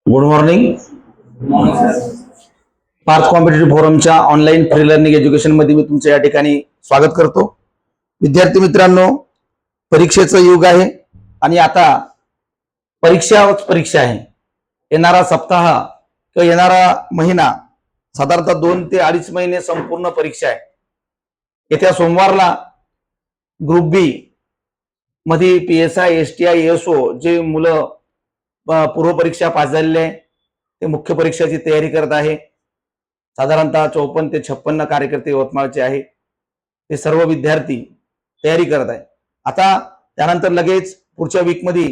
Good morning. Parth competitive फोरमच्या online free learning education मध्ये मी तुमचं या ठिकाणी स्वागत करतो. विद्यार्थी मित्रांनो, परीक्षेचं युग आहे आणि आता परीक्षा आहे. येणारा सप्ताह किंवा येणारा महिना साधारणतः 2 ते 2.5 महिने संपूर्ण परीक्षा आहे. येत्या सोमवारला ग्रुप बी मध्ये PSI, STI, ASO जे मुलं पूर्व परीक्षा पास झालेले आहे ते मुख्य परीक्षेची तयारी करत आहे. साधारणतः 54 ते 56 कार्यकर्ते यवतमाळचे आहे. ते सर्व विद्यार्थी तयारी करत आहे. आता त्यानंतर लगेच पुढच्या वीकमध्ये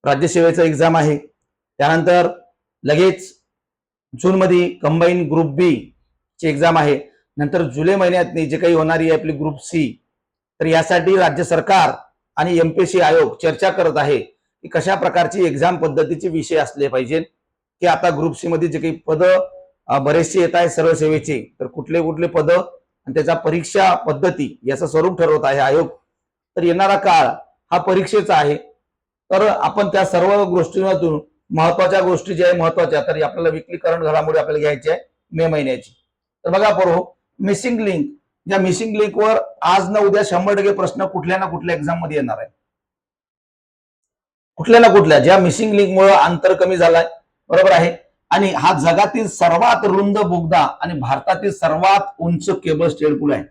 राज्यसेवेचा एक्झाम आहे. त्यानंतर लगेच जूनमध्ये कंबाईन ग्रुप बी ची एक्झाम आहे. नंतर जुलै महिन्यात जे काही होणारी आहे आपली ग्रुप सी, तर यासाठी राज्य सरकार आणि MPSC आयोग चर्चा करत आहे की कशा प्रकारची एक्झाम पद्धतीचे विषय असले पाहिजे. की आता ग्रुप सी मध्ये जे काही पद बरेचसे येत आहे सर्व सेवेचे, तर कुठले कुठले पद आणि त्याचा परीक्षा पद्धती याचं स्वरूप ठरवत आहे आयोग. तर येणारा काळ हा परीक्षेचा आहे. तर आपण त्या सर्व गोष्टींमधून महत्वाच्या गोष्टी ज्या आहे महत्वाच्या, तर आपल्याला विकली करंट घडामोडी आपल्याला घ्यायची आहे मे महिन्याची. तर बघा पोरो, मिसिंग लिंक, या मिसिंग लिंकवर आज ना उद्या 100% प्रश्न कुठल्या ना कुठल्या एक्झाम मध्ये येणार आहे. कुठल्या ना कुठल्या ज्या मिसिंग लिंकमुळे अंतर कमी झालाय, बरोबर आहे. आणि हा जगातील सर्वात रुंद बोगदा आणि भारतातील सर्वात उंच केबल स्टेड पूल आहे.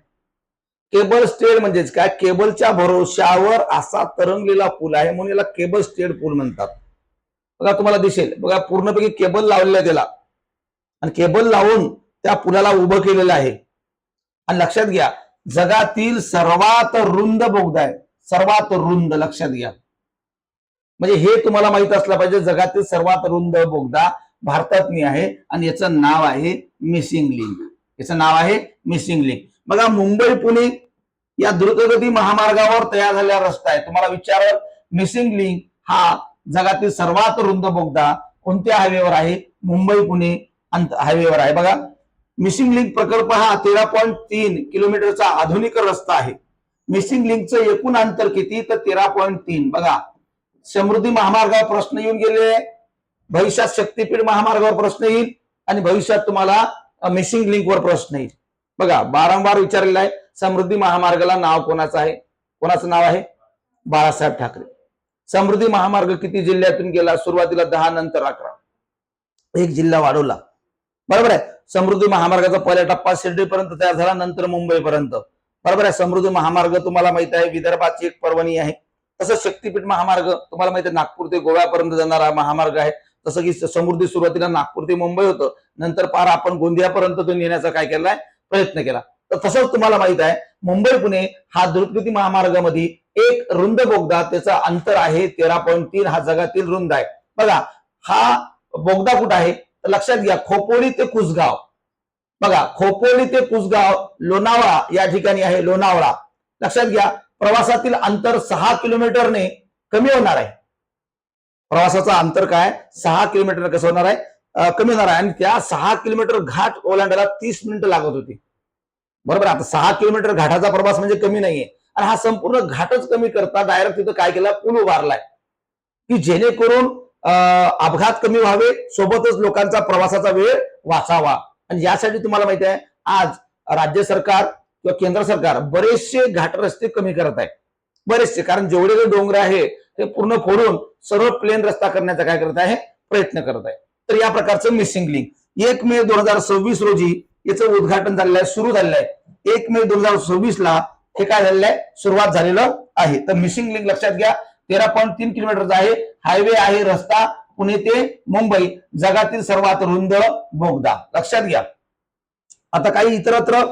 केबल स्टेड म्हणजेच काय, केबलच्या भरोश्यावर असा तरंगलेला पूल आहे म्हणून याला केबल स्टेड पूल म्हणतात. बघा तुम्हाला दिसेल, बघा पूर्णपैकी केबल लावलेला आहे त्याला आणि केबल लावून त्या पुलाला उभं केलेलं आहे. आणि लक्षात घ्या, जगातील सर्वात रुंद बोगदा आहे, सर्वात रुंद, लक्षात घ्या. म्हणजे हे तुम्हाला माहित असलं पाहिजे, जगातील सर्वात रुंद बोगदा भारतात आहे आणि याचं नाव आहे मिसिंग लिंक. याचं नाव आहे मिसिंग लिंक. बघा मुंबई पुणे या द्रुतगती महामार्गावर तयार झालेला रस्ता आहे. तुम्हाला विचार, मिसिंग लिंक हा जगातील सर्वात रुंद बोगदा कोणत्या हायवेवर आहे? मुंबई पुणे हायवेवर आहे. बघा, मिसिंग लिंक प्रकल्प हा 13.3 किलोमीटरचा आधुनिक रस्ता आहे. मिसिंग लिंकचं एकूण अंतर किती? तर 13.3. बघा, समृद्धी महामार्गावर प्रश्न येऊन गेले, भविष्यात शक्तीपीठ महामार्गावर प्रश्न येईल आणि भविष्यात तुम्हाला मिसिंग लिंकवर प्रश्न येईल. बघा, वारंवार विचारलेला आहे, समृद्धी महामार्गाला नाव कोणाचं आहे? कोणाचं नाव आहे? बाळासाहेब ठाकरे. समृद्धी महामार्ग किती जिल्ह्यातून गेला? सुरुवातीला 10, नंतर 11, एक जिल्हा वाढवला, बरोबर आहे. समृद्धी महामार्गाचा पहिला टप्पा शिर्डीपर्यंत तयार झाला, नंतर मुंबईपर्यंत, बरोबर आहे. समृद्धी महामार्ग तुम्हाला माहित आहे विदर्भाची एक पर्वणी आहे. तसं शक्तीपीठ महामार्ग तुम्हाला माहिती आहे नागपूर ते गोव्यापर्यंत जाणारा महामार्ग आहे. तसं की समृद्धी सुरुवातीला नागपूर ते मुंबई होतं, नंतर पार आपण गोंदियापर्यंत तो नेण्याचा काय केलाय, प्रयत्न केला. तर तसंच तुम्हाला माहित आहे मुंबई पुणे हा द्रुतगती महामार्गामध्ये एक रुंद बोगदा, त्याचा अंतर आहे 13.3. हा जगातील रुंद आहे. बघा, हा बोगदा कुठं आहे? तर लक्षात घ्या, खोपोली ते कुसगाव. बघा, खोपोली ते कुसगाव लोणावळा या ठिकाणी आहे. लोणावळा, लक्षात घ्या, प्रवासातील अंतर 6 किलोमीटरने कमी होणार आहे. प्रवासाचं अंतर काय? 6 किलोमीटर कसं होणार आहे? कमी होणार आहे. आणि त्या 6 किलोमीटर घाट ओलांडायला 30 मिनिटं लागत होती, बरोबर. आता 6 किलोमीटर घाटाचा प्रवास म्हणजे कमी नाहीये. आणि हा संपूर्ण घाटच कमी करता डायरेक्ट तिथं काय केलं, पूल उभारलाय की जेणेकरून अपघात कमी व्हावे, सोबतच लोकांचा प्रवासाचा वेळ वाचावा. आणि यासाठी तुम्हाला माहिती आहे आज राज्य सरकार किंवा केंद्र सरकार बरेचसे घाट रस्ते कमी करत आहे, बरेचसे. कारण जेवढे काही डोंगर आहे ते पूर्ण फोडून सरळ प्लेन रस्ता करण्याचा काय करत आहे, प्रयत्न करत आहे. तर या प्रकारचं मिसिंग लिंक 1 मे 2026 रोजी याचं उद्घाटन झालेलं आहे, सुरू झालेलं आहे. 1 मे 2026 ला हे काय झालेलं आहे, सुरुवात झालेलं आहे. तर मिसिंग लिंक लक्षात घ्या, 13.3 किलोमीटरचा आहे, हायवे आहे, रस्ता पुणे ते मुंबई, जगातील सर्वात रुंद बोगदा, लक्षात घ्या. आता काही इतरत्र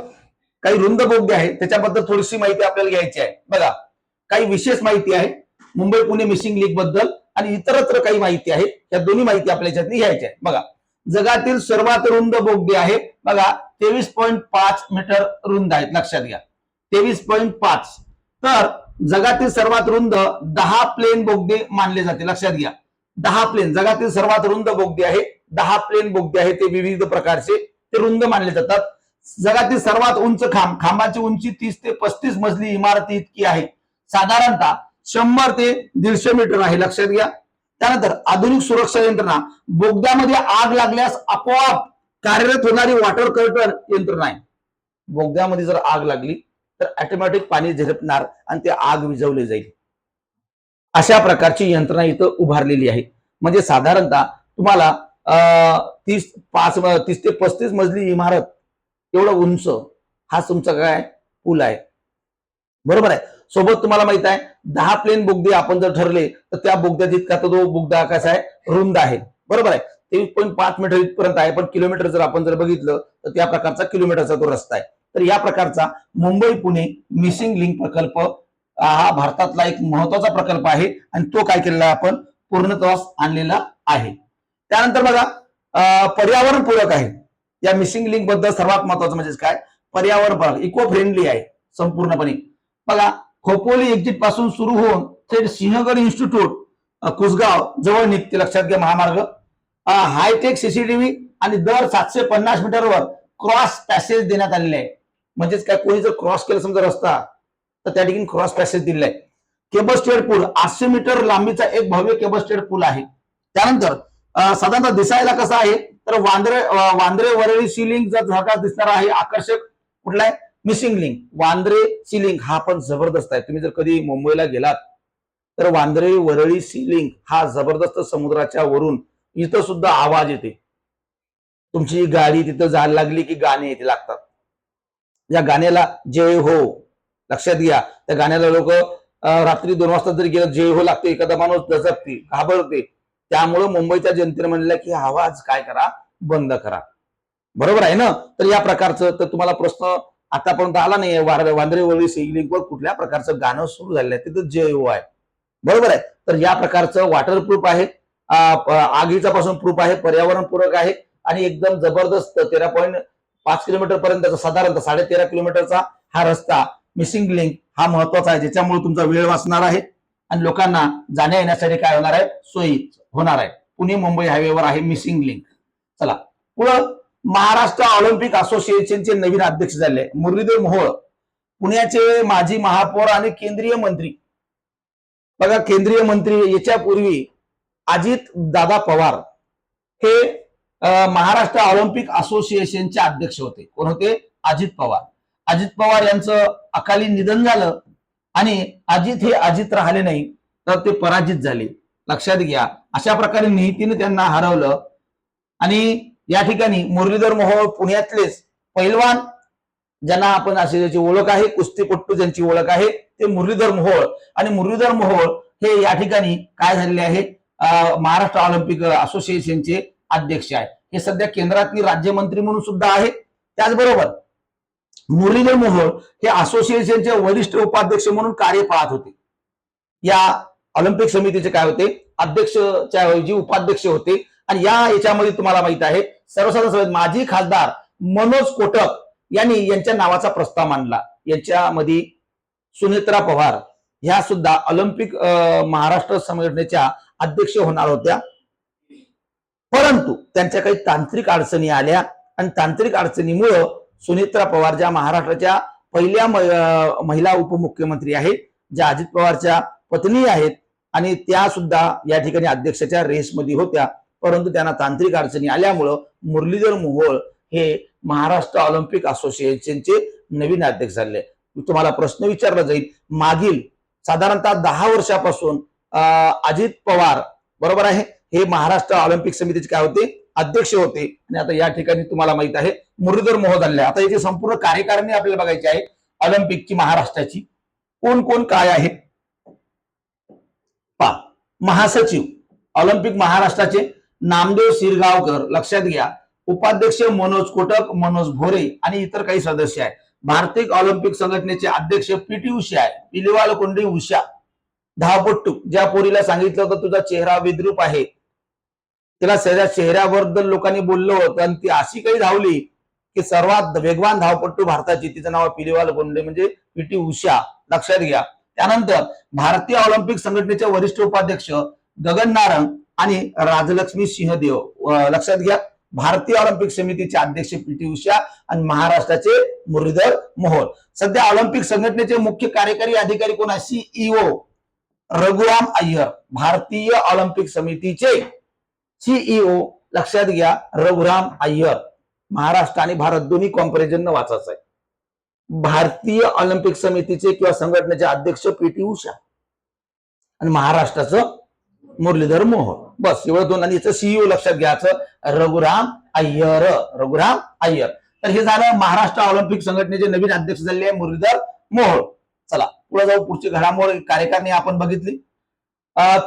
काही रुंद बोगदे आहेत, त्याच्याबद्दल थोडीशी माहिती आपल्याला घ्यायची आहे. बघा, काही विशेष माहिती आहे मुंबई पुणे मिसिंग लिंक बद्दल आणि इतरत्र काही माहिती आहे. या दोन्ही माहिती आपल्या याच्यातली घ्यायची आहे. बघा, जगातील सर्वात रुंद बोगदे आहे, बघा 23.5 मीटर रुंद आहेत, लक्षात घ्या 23.5. तर जगातील सर्वात रुंद 10 प्लेन बोगदे मानले जाते, लक्षात घ्या. 10 प्लेन, जगातील सर्वात रुंद बोगदे आहे, 10 प्लेन बोगदे आहे, ते विविध प्रकारचे ते रुंद मानले जातात. जगातील सर्वात उंच खांब, खांबाची उंची 30 ते 35 मजली इमारती इतकी आहे. साधारणतः 100 ते 150 मीटर आहे, लक्षात घ्या. त्यानंतर आधुनिक सुरक्षा यंत्रणा, बोगद्यामध्ये आग लागल्यास आपोआप कार्यरत होणारी वॉटर कर्टन यंत्रणा आहे. बोगद्यामध्ये जर आग लागली तर ऑटोमॅटिक पाणी झिरपणार आणि ते आग विझवली जाईल. अशा प्रकारची यंत्रणा इथं उभारलेली आहे. म्हणजे साधारणतः तुम्हाला 30 ते 35 मजली इमारत एवढं उंच हा तुमचा काय पूल आहे. बरोबर आहे. सोबत तुम्हाला माहित आहे 10 प्लेन बोगदे आपण जर ठरले तर त्या बोगद्यात इतका तो बोगदा कसा आहे, रुंद आहे. बरोबर आहे. 23.5 मीटर इथपर्यंत आहे, पण किलोमीटर जर आपण जर बघितलं तर त्या प्रकारचा किलोमीटरचा तो रस्ता आहे. तर या प्रकारचा मुंबई पुणे मिसिंग लिंक प्रकल्प हा भारतातला एक महत्वाचा प्रकल्प आहे आणि तो काय केलेला आहे आपण पूर्णत्वास आणलेला आहे. त्यानंतर बघा पर्यावरण पूरक आहे. या मिसिंग लिंक बद्दल सर्वात महत्वाचं म्हणजे काय, पर्यावरण पूरक, इको फ्रेंडली आहे संपूर्णपणे. बघा खोपोली एक्झिट पासून सुरू होऊन थेट सिंहगड इन्स्टिट्यूट कुसगाव जवळ निघते. लक्षात घ्या महामार्ग. हायटेक सीसीटीव्ही आणि दर 750 मीटरवर क्रॉस पॅसेज देण्यात आलेले आहे. म्हणजेच काय, कोणी जर क्रॉस केलं समजा रस्ता तर त्या ठिकाणी क्रॉस पॅसेज दिलेला आहे. केबल स्टेड पूल 800 मीटर लांबीचा एक भव्य केबल स्टेड पूल आहे. त्यानंतर साधारणतः दिसायला कसं आहे तर वांद्रे वरळी सी लिंक जर दिसणार आहे. आकर्षक कुठला आहे, missing link. Vandre sea link हा पण जबरदस्त आहे. तुम्ही जर कधी मुंबईला गेलात तर वांद्रे वरळी सी लिंक हा जबरदस्त समुद्राच्या वरून इथं सुद्धा आवाज येते. तुमची गाडी तिथं जायला लागली की गाणे येते लागतात. या गाण्याला जय हो, लक्षात घ्या. त्या गाण्याला लोक रात्री 2 वाजता जरी गेलं जय हो लागते, एखादा माणूस दचकते, घाबरते. त्यामुळे मुंबईच्या जनतेने म्हणलं की आवाज काय करा, बंद करा. बरोबर आहे ना. तर या प्रकारचं तर तुम्हाला प्रश्न आतापर्यंत आला नाही, वांद्रे वरळी सी लिंकवर कुठल्या प्रकारचं गाणं सुरू झालेलं आहे, तिथं जय हो आहे. बरोबर आहे. तर या प्रकारचं वॉटरप्रूफ आहे, आगीचा पासून प्रूफ आहे, पर्यावरण पूरक आहे आणि एकदम जबरदस्त 13.5 किलोमीटर पर्यंतचा साधारणतः 13.5 किलोमीटरचा हा रस्ता मिसिंग लिंक हा महत्वाचा आहे, ज्याच्यामुळे तुमचा वेळ वाचणार आहे आणि लोकांना जाण्या येण्यासाठी काय होणार आहे, सोयी होणार आहे. पुणे मुंबई हायवेवर आहे मिसिंग लिंक. चला पुढं, महाराष्ट्र ऑलिम्पिक असोसिएशनचे नवीन अध्यक्ष झाले मुरलीधर मोहोळ, पुण्याचे माजी महापौर आणि केंद्रीय मंत्री. बघा केंद्रीय मंत्री याच्यापूर्वी अजित दादा पवार हे महाराष्ट्र ऑलिम्पिक असोसिएशनचे अध्यक्ष होते. कोण होते, अजित पवार. अजित पवार यांचं अकाली निधन झालं आणि अजित हे अजित राहिले नाही तर ते पराजित झाले. लक्षात घ्या. अशा प्रकारे निहितीने त्यांना हरवलं आणि या ठिकाणी मुरलीधर मोहोळ पुण्यातलेच पैलवान ज्यांना आपण अशी ज्याची ओळख आहे, कुस्तीपट्टू ज्यांची ओळख आहे ते मुरलीधर मोहोळ. आणि मुरलीधर मोहोळ हे या ठिकाणी काय झालेले आहे, महाराष्ट्र ऑलिम्पिक असोसिएशनचे अध्यक्ष आहे. हे सध्या केंद्रातील राज्यमंत्री म्हणून सुद्धा आहे. त्याचबरोबर मुरलीधर मोहोळ हे असोसिएशनचे वरिष्ठ उपाध्यक्ष म्हणून कार्य पाहत होते. या ऑलिम्पिक समितीचे काय होते, अध्यक्षच्या ऐवजी उपाध्यक्ष होते. आणि या याच्यामध्ये तुम्हाला माहित आहे सर्वसाधारण सभेत माजी खासदार मनोज कोटक यांनी यांच्या नावाचा प्रस्ताव मांडला. यांच्यामध्ये सुनेत्रा पवार ह्या सुद्धा ऑलिम्पिक महाराष्ट्र संघटनेच्या अध्यक्ष होणार होत्या. परंतु त्यांच्या काही तांत्रिक अडचणी आल्या आणि तांत्रिक अडचणीमुळे सुनेत्रा पवार ज्या महाराष्ट्राच्या पहिल्या महिला उपमुख्यमंत्री आहेत, ज्या अजित पवारच्या पत्नी आहेत आणि त्या सुद्धा या ठिकाणी अध्यक्षाच्या रेसमध्ये होत्या, परंतु त्यांना तांत्रिक अडचणी आल्यामुळं मुरलीधर मोहोळ हे महाराष्ट्र ऑलिम्पिक असोसिएशनचे नवीन अध्यक्ष झाले. तुम्हाला प्रश्न विचारला जाईल, मागील साधारणतः 10 वर्षापासून अजित पवार बरोबर आहे हे महाराष्ट्र ऑलिम्पिक समितीचे काय होते, अध्यक्ष होते. आणि आता या ठिकाणी तुम्हाला माहित आहे मुरलीधर मोहोळ झाले. आता याची संपूर्ण कार्यकारिणी आपल्याला बघायची आहे ऑलिम्पिकची महाराष्ट्राची. कोण कोण काय आहे पहा. महासचिव ऑलिम्पिक महाराष्ट्राचे नामदेव शिरगावकर, लक्षात घ्या. उपाध्यक्ष मनोज कोटक, मनोज भोरे आणि इतर काही सदस्य आहेत. भारतीय ऑलिम्पिक संघटनेचे अध्यक्ष पीटी उषा आहे, पिलीवाल कोंडी उषा. धावपट्टू, ज्या पोरीला सांगितलं होतं तुझा चेहरा विद्रूप आहे, तिला चेहऱ्याबद्दल लोकांनी बोललं होतं आणि ती अशी काही धावली की सर्वात वेगवान धावपट्टू भारताची, तिचं नाव पिलीवाल कोंडे म्हणजे पीटी उषा. लक्षात घ्या. त्यानंतर भारतीय ऑलिम्पिक संघटनेचे वरिष्ठ उपाध्यक्ष गगन नारंग आणि राजलक्ष्मी सिंहदेव. लक्षात घ्या. भारतीय ऑलिम्पिक समितीचे अध्यक्ष पीटी उषा आणि महाराष्ट्राचे मुरलीधर मोहोळ. सध्या ऑलिम्पिक संघटनेचे मुख्य कार्यकारी अधिकारी कोण आहे, सीईओ रघुराम अय्यर, भारतीय ऑलिम्पिक समितीचे सीईओ. लक्षात घ्या, रघुराम अय्यर. महाराष्ट्र आणि भारत दोन्ही कॉम्पॅरिझन वाचायचं आहे. भारतीय ऑलिम्पिक समितीचे किंवा संघटनेचे अध्यक्ष पीटी उषा आणि महाराष्ट्राचं मुरलीधर मोहोळ. बस एवढं दोन. आणि याचं सीईओ लक्षात घ्यायचं, रघुराम अय्यर. रघुराम अय्यर. तर हे झालं महाराष्ट्र ऑलिम्पिक संघटनेचे नवीन अध्यक्ष झाले आहे मुरलीधर मोहोळ. चला पुढे जाऊ. पुढची घडामोड कार्यकारिणी आपण बघितली.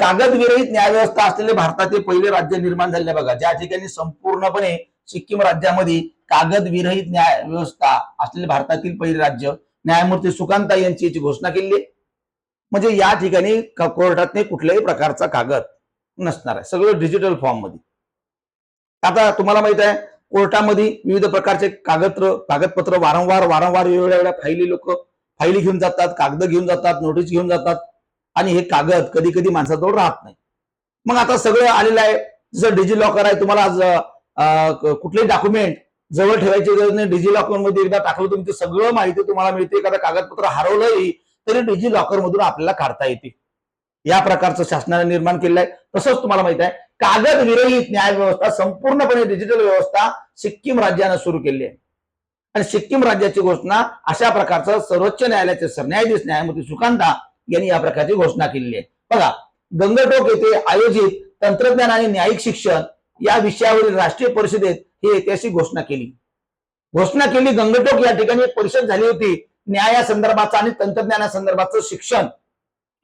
कागद विरहित न्यायव्यवस्था असलेले भारताचे पहिले राज्य निर्माण झाले बघा, ज्या ठिकाणी संपूर्णपणे सिक्कीम राज्यामध्ये कागद विरहित न्याय व्यवस्था असलेले भारतातील पहिले राज्य. न्यायमूर्ती सुकांता यांची याची घोषणा केली. म्हणजे या ठिकाणी कोर्टात कुठल्याही प्रकारचा कागद नसणार आहे, सगळं डिजिटल फॉर्म मध्ये. आता तुम्हाला माहित आहे कोर्टामध्ये विविध प्रकारचे कागदपत्र वारंवार वेगवेगळ्या फाईली घेऊन जातात, कागद घेऊन जातात, नोटीस घेऊन जातात आणि हे कागद कधी कधी माणसाजवळ राहत नाही. मग आता सगळं आलेलं आहे. जसं डिजी लॉकर आहे, तुम्हाला कुठलेही डॉक्युमेंट जवळ ठेवायची गरज नाही. डिजी लॉकर मध्ये एकदा टाकलं तुमची सगळं माहिती तुम्हाला मिळते. एखादं कागदपत्र हरवलंही तरी डिजी लॉकर मधून आपल्याला काढता येते. या प्रकारचं शासनाने निर्माण केलेलं आहे. तसंच तुम्हाला माहित आहे कागद विरहित न्याय व्यवस्था संपूर्णपणे डिजिटल व्यवस्था सिक्कीम राज्यानं सुरू केली आहे. आणि सिक्कीम राज्याची घोषणा अशा प्रकारचं सर्वोच्च न्यायालयाचे सरन्यायाधीश न्यायमूर्ती सुकांता यांनी या प्रकारची घोषणा केलेली आहे. बघा, गंगटोक येथे आयोजित तंत्रज्ञान आणि न्यायिक शिक्षण या विषयावरील राष्ट्रीय परिषदेत ही ऐतिहासिक घोषणा केली. गंगटोक या ठिकाणी एक परिषद झाली होती न्यायासंदर्भाचं आणि तंत्रज्ञानासंदर्भाचं शिक्षण.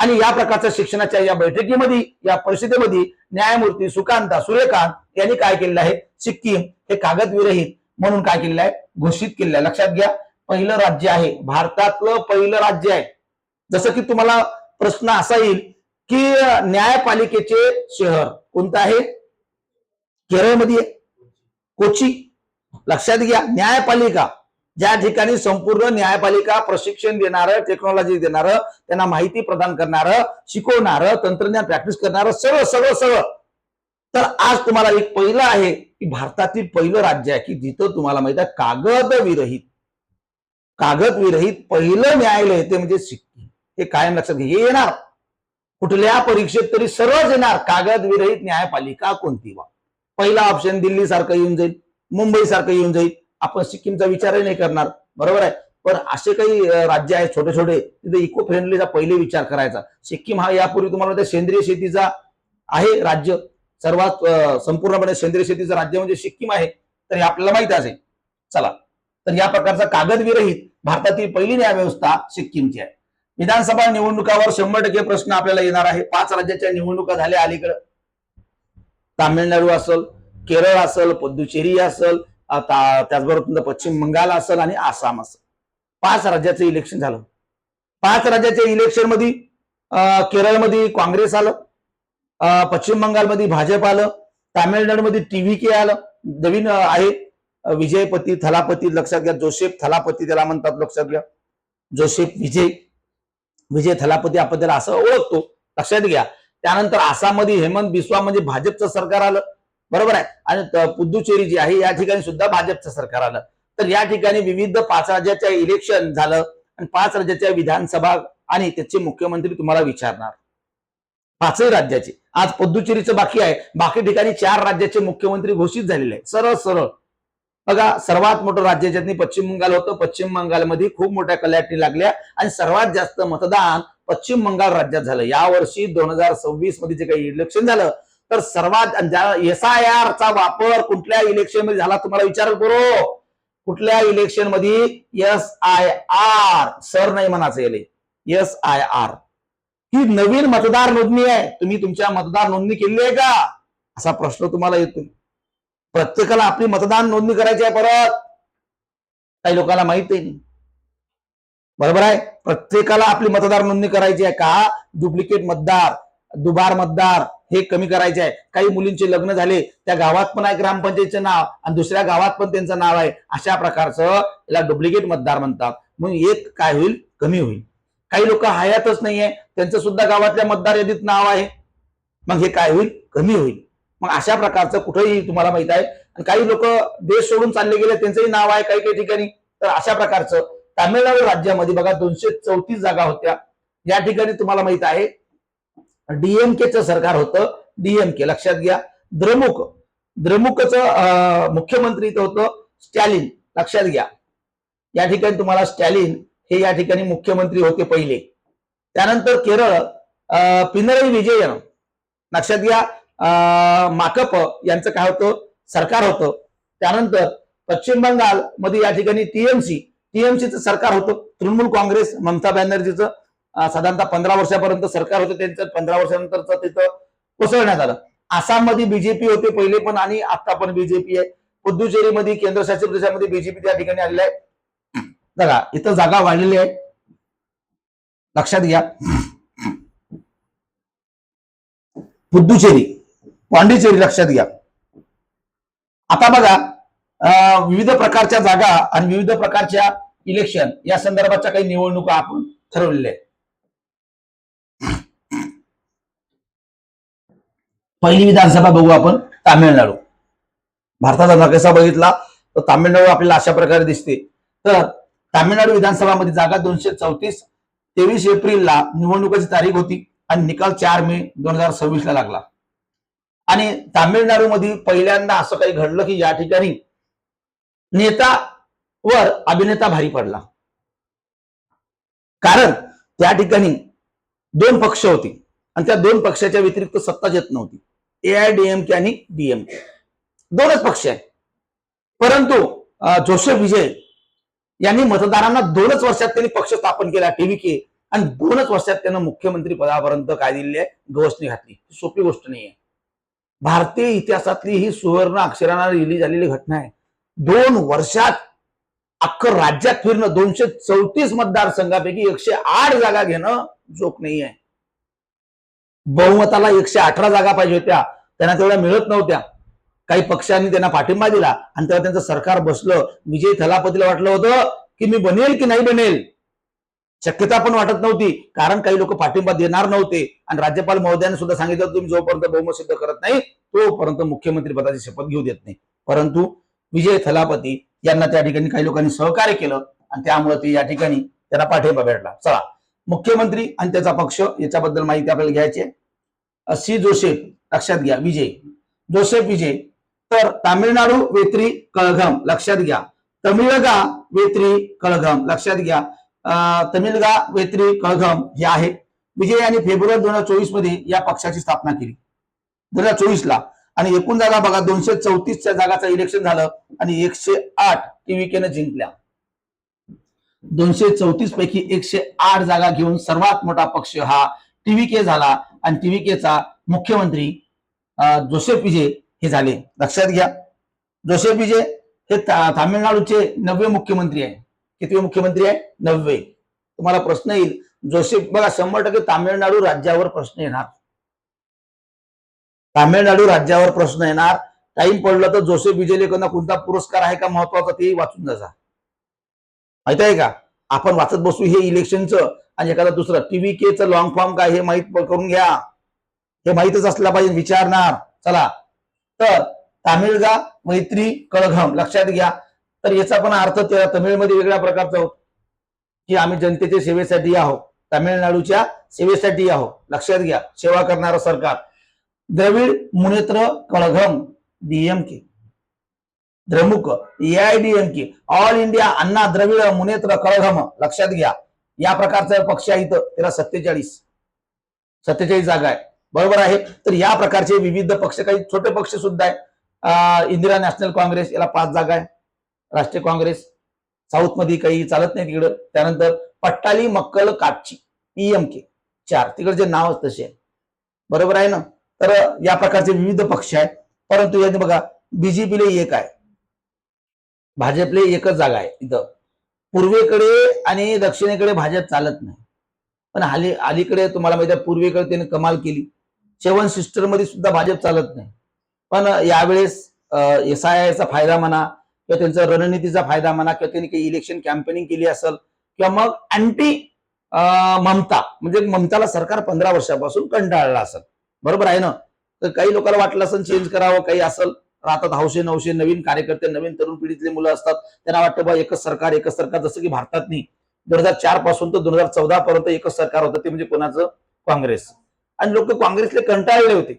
आणि या प्रकारच्या शिक्षणाच्या या बैठकीमध्ये, या परिषदेमध्ये न्यायमूर्ती सूर्यकांत यांनी काय केलेलं आहे, सिक्कीम हे कागद विरहित म्हणून काय केलेलं आहे, घोषित केलेलं आहे. लक्षात घ्या, पहिलं राज्य आहे, भारतातलं पहिलं राज्य आहे. जसं की तुम्हाला प्रश्न असा येईल की न्यायपालिकेचे शहर कोणतं आहे, केरळमध्ये आहे, कोची. लक्षात घ्या, न्यायपालिका ज्या ठिकाणी संपूर्ण न्यायपालिका प्रशिक्षण देणारं, टेक्नॉलॉजी देणारं, त्यांना माहिती प्रदान करणारं, शिकवणारं, तंत्रज्ञान प्रॅक्टिस करणारं, सगळं. तर आज तुम्हाला एक पहिलं आहे की भारतातील पहिलं राज्य आहे की जिथं तुम्हाला माहित आहे कागद विरहित पहिलं न्यायालय ते म्हणजे सिक्कीम. हे कायम लक्षात घ्या. हे येणार कुठल्या परीक्षेत तरी सर्वच येणार, कागद विरहित न्यायपालिका कोणती वा. पहिला ऑप्शन दिल्ली सारखं येऊन जाईल, मुंबई सारखं येऊन जाईल. आपण सिक्कीमचा विचारही नाही करणार, बरोबर आहे. पण असे काही राज्य आहेत छोटे छोटे तिथे इको फ्रेंडलीचा पहिले विचार करायचा. सिक्कीम हा यापूर्वी तुम्हाला सेंद्रिय शेतीचा आहे राज्य, सर्वात संपूर्णपणे सेंद्रिय शेतीचं राज्य म्हणजे सिक्कीम आहे, तर हे आपल्याला माहिती असेल. चला, तर या प्रकारचा कागद विरहित भारतातील पहिली न्यायव्यवस्था सिक्कीमची आहे. विधानसभा निवडणुकावर 100% प्रश्न आपल्याला येणार आहे. 5 राज्याच्या निवडणुका झाल्या अलीकडे. तामिळनाडू असेल, केरळ असेल, पुदुचेरी असेल, त्याचबरोबर तुमचं पश्चिम बंगाल असेल आणि आसाम असेल. 5 राज्याचं इलेक्शन झालं. 5 राज्याच्या इलेक्शन मध्ये केरळमध्ये काँग्रेस आलं, पश्चिम बंगालमध्ये भाजप आलं, तामिळनाडूमध्ये टीव्हीके आलं, नवीन आहे विजयपती थलापती. लक्षात घ्या, जोसेफ थलापती त्याला म्हणतात. लक्षात घ्या, जोसेफ विजय थलापती आपण त्याला असं ओळखतो. लक्षात घ्या. त्यानंतर आसाममध्ये हेमंत बिस्वा म्हणजे भाजपचं सरकार आलं, बरोबर आहे. आणि पुदुचेरी जी आहे या ठिकाणी सुद्धा भाजपचं सरकार आलं. तर या ठिकाणी विविध 5 राज्याच्या इलेक्शन झालं आणि 5 राज्याच्या विधानसभा आणि त्याचे मुख्यमंत्री तुम्हाला विचारणार. 5 राज्याचे. आज पुदुचेरीचं बाकी आहे, बाकी ठिकाणी 4 राज्याचे मुख्यमंत्री घोषित झालेले आहे. सरळ बघा, सर्वात मोठं राज्य ज्यांनी पश्चिम बंगाल होतं, पश्चिम बंगालमध्ये खूप मोठ्या कल्याटी लागल्या आणि सर्वात जास्त मतदान पश्चिम बंगाल राज्यात झालं. यावर्षी 2026 मध्ये जे काही इलेक्शन झालं तर सर्वात SIR चा वापर कुठल्या इलेक्शन मध्ये झाला तुम्हाला विचार करू. कुठल्या इलेक्शन मध्ये SIR, सर नाही म्हणायचं याले, SIR ही नवीन मतदार नोंदणी आहे. तुम्ही तुमच्या मतदार नोंदणी केली आहे का असा प्रश्न तुम्हाला येतो. प्रत्येकाला आपली मतदान नोंदणी करायची आहे. परत काही लोकांना माहित नाही, बरोबर आहे. प्रत्येकाला आपली मतदार नोंदणी करायची आहे का. डुप्लिकेट मतदार, दुबार मतदार हे कमी करायचे आहे. काही मुलींचे लग्न झाले, त्या गावात पण आहे ग्रामपंचायतीचं नाव आणि दुसऱ्या गावात पण त्यांचं नाव आहे, अशा प्रकारचं याला डुप्लिकेट मतदार म्हणतात. म्हणून एक काय होईल, कमी होईल. काही लोक हयातच नाहीये, त्यांचं सुद्धा गावातल्या मतदार यादीत नाव आहे, मग हे काय होईल, कमी होईल. मग अशा प्रकारचं कुठेही तुम्हाला माहित आहे. आणि काही लोक देश सोडून चालले गेले, त्यांचंही नाव आहे काही काही ठिकाणी. तर अशा प्रकारचं तामिळनाडू राज्यामध्ये बघा 234 जागा होत्या. या ठिकाणी तुम्हाला माहित आहे डीएमकेचं सरकार होतं, डीएमके लक्षात घ्या. द्रमुकचं मुख्यमंत्री होतं स्टॅलिन, लक्षात घ्या. या ठिकाणी तुम्हाला स्टॅलिन हे या ठिकाणी मुख्यमंत्री होते पहिले. त्यानंतर केरळ पिनराई विजयन, लक्षात घ्या, माकप यांचं काय होतं सरकार होतं. त्यानंतर पश्चिम बंगाल मध्ये या ठिकाणी टीएमसीचं सरकार होतं, तृणमूल काँग्रेस, ममता बॅनर्जीचं साधारणतः 15 वर्षापर्यंत सरकार होतं त्यांचं. 15 वर्षानंतर तिथं कोसळण्यात आलं. आसाममध्ये बीजेपी होते पहिले पण आणि आता पण बीजेपी आहे. पुदुचेरीमध्ये केंद्रशासित प्रदेशामध्ये बीजेपी त्या ठिकाणी आलेला आहे. बघा इथं जागा वाढलेली आहे, लक्षात घ्या. पुदुचेरी, पांडिचेरी, लक्षात घ्या. आता बघा विविध प्रकारच्या जागा आणि विविध प्रकारच्या इलेक्शन या संदर्भाच्या काही निवडणुका आपण ठरवलेल्या आहेत. पहिली विधानसभा बघू आपण तामिळनाडू. भारताचा नकाशा बघितला तर तामिळनाडू आपल्याला अशा प्रकारे दिसते. तर तामिळनाडू विधानसभामध्ये जागा 234. 23 एप्रिलला निवडणुकीची तारीख होती आणि निकाल 4 मे 2026 ला लागला. आणि तामिळनाडूमध्ये पहिल्यांदा असं काही घडलं की या ठिकाणी नेतावर अभिनेता भारी पडला. कारण त्या ठिकाणी 2 पक्ष होते आणि त्या 2 पक्षाच्या व्यतिरिक्त सत्ताच येत नव्हती. एआयडीएमके आणि डीएमके 2च पक्ष आहेत. परंतु जोसेफ विजय यांनी मतदारांना 2च वर्षात त्यांनी पक्ष स्थापन केला टीव्हीके आणि 2च वर्षात त्यांना मुख्यमंत्री पदापर्यंत काय दिले आहे गवसणी घातली. सोपी गोष्ट नाहीये. भारतीय इतिहासातली ही सुवर्ण अक्षरांना लिहिली झालेली घटना आहे. 2 वर्षात अख्खं राज्यात फिरणं, 234 मतदारसंघापैकी 108 जागा घेणं जोक नाही आहे. बहुमताला 118 जागा पाहिजे होत्या, त्यांना तेवढ्या मिळत नव्हत्या. काही पक्षांनी त्यांना पाठिंबा दिला आणि तेव्हा त्यांचं सरकार बसलं. विजय थलापतीला वाटलं होतं की मी बनेल की नाही बनेल, शक्यता पण वाटत नव्हती. कारण काही लोक पाठिंबा देणार नव्हते आणि राज्यपाल महोदयाने सुद्धा सांगितलं तुम्ही जोपर्यंत बहुमत सिद्ध करत नाही तोपर्यंत मुख्यमंत्री पदाची शपथ घेऊ देत नाही. परंतु विजय थलापती यांना त्या ठिकाणी काही लोकांनी सहकार्य केलं आणि त्यामुळे ते या ठिकाणी त्यांना पाठिंबा भेटला. चला, मुख्यमंत्री आणि त्याचा पक्ष याच्याबद्दल माहिती आपल्याला घ्यायची आहे. सी जोसेफ, लक्षात घ्या, जोसेफ विजय. तर तामिळनाडू वेत्री कळघम, लक्षात घ्या. तमिळगा वेत्री कळघम, लक्षात घ्या. तमिळगा वेत्री कळघम हे आहे. विजय यांनी फेब्रुवारी 2024 मध्ये या पक्षाची स्थापना केली 2024 ला. आणि एकूण जागा बघा 234 जागाचं इलेक्शन झालं आणि 108 टीव्हीकेने जिंकल्या. 234 पैकी 108 जागा घेऊन सर्वात मोठा पक्ष हा टीव्हीके झाला आणि टीव्हीकेचा मुख्यमंत्री जोसेफ विजय हे झाले. लक्षात घ्या, जोसेफ विजय हे तामिळनाडूचे 90वे मुख्यमंत्री आहे. कितवे मुख्यमंत्री आहे? 90वे. तुम्हाला प्रश्न येईल जोसेफ, बघा 100% तामिळनाडू राज्यावर प्रश्न येणार. तामिळनाडू राज्यावर प्रश्न येणार. टाइम पडलं तर जोसेफ विजयला कोणता पुरस्कार आहे का महत्वाचा ते वाचून जा. माहित आहे का? आपण वाचत बसू हे इलेक्शनचं आणि एखादा दुसरं टीव्हीकेचं लॉंग फॉर्म काय हे माहित करून घ्या. हे माहितच असलं पाहिजे, विचारणार. चला, तर तामिळगा मैत्री कळघम, लक्षात घ्या. तर याचा पण अर्थ तमिळमध्ये वेगळ्या प्रकारचा होतो की आम्ही जनतेच्या सेवेसाठी आहोत, तामिळनाडूच्या सेवेसाठी आहोत. लक्षात घ्या, सेवा करणारं सरकार. द्रविड मुनेत्र कळघम डीएमके, द्रमुक एआयडीएमके, ऑल इंडिया अण्णा द्रविड मुनेत्र कळघम, लक्षात घ्या. या प्रकारचा पक्ष आहे इथं. त्याला 47 जागा आहे, बरोबर आहे. तर या प्रकारचे विविध पक्ष, काही छोटे पक्ष सुद्धा आहे. इंदिरा नॅशनल काँग्रेस, याला 5 जागा आहे. राष्ट्रीय काँग्रेस साऊथ मध्ये काही चालत नाही तिकडं. त्यानंतर पट्टाली मक्कल काटची ईएमके 4, तिकडचे नाव तसे आहे, बरोबर आहे ना. तर या प्रकारचे विविध पक्ष आहेत. परंतु याने बघा बीजेपीला 1 आहे, भाजपला 1च जागा आहे. इथं पूर्वेकडे आणि दक्षिणेकडे भाजप चालत नाही. पण अलीकडे तुम्हाला माहिती आहे पूर्वेकडे त्याने कमाल केली. 7 सिस्टर मध्ये सुद्धा भाजप चालत नाही. पण यावेळेस SIIचा फायदा म्हणा किंवा त्यांचा रणनीतीचा फायदा म्हणा किंवा त्यांनी काही इलेक्शन कॅम्पेनिंग केली असेल किंवा मग अँटी ममता, म्हणजे ममताला सरकार 15 वर्षापासून कंटाळला असेल, बरोबर आहे ना. तर काही लोकांना वाटलं असेल चेंज करावं, काही असेल राहतात हौशे नवशे नवीन कार्यकर्ते, नवीन तरुण पिढीतले मुलं असतात. त्यांना वाटतं बा एकच सरकार, जसं की भारतात नाही. 2004 पासून तर 2014 पर्यंत एकच सरकार होतं, ते म्हणजे कोणाचं? काँग्रेस. आणि लोक काँग्रेसले कंटाळले होते.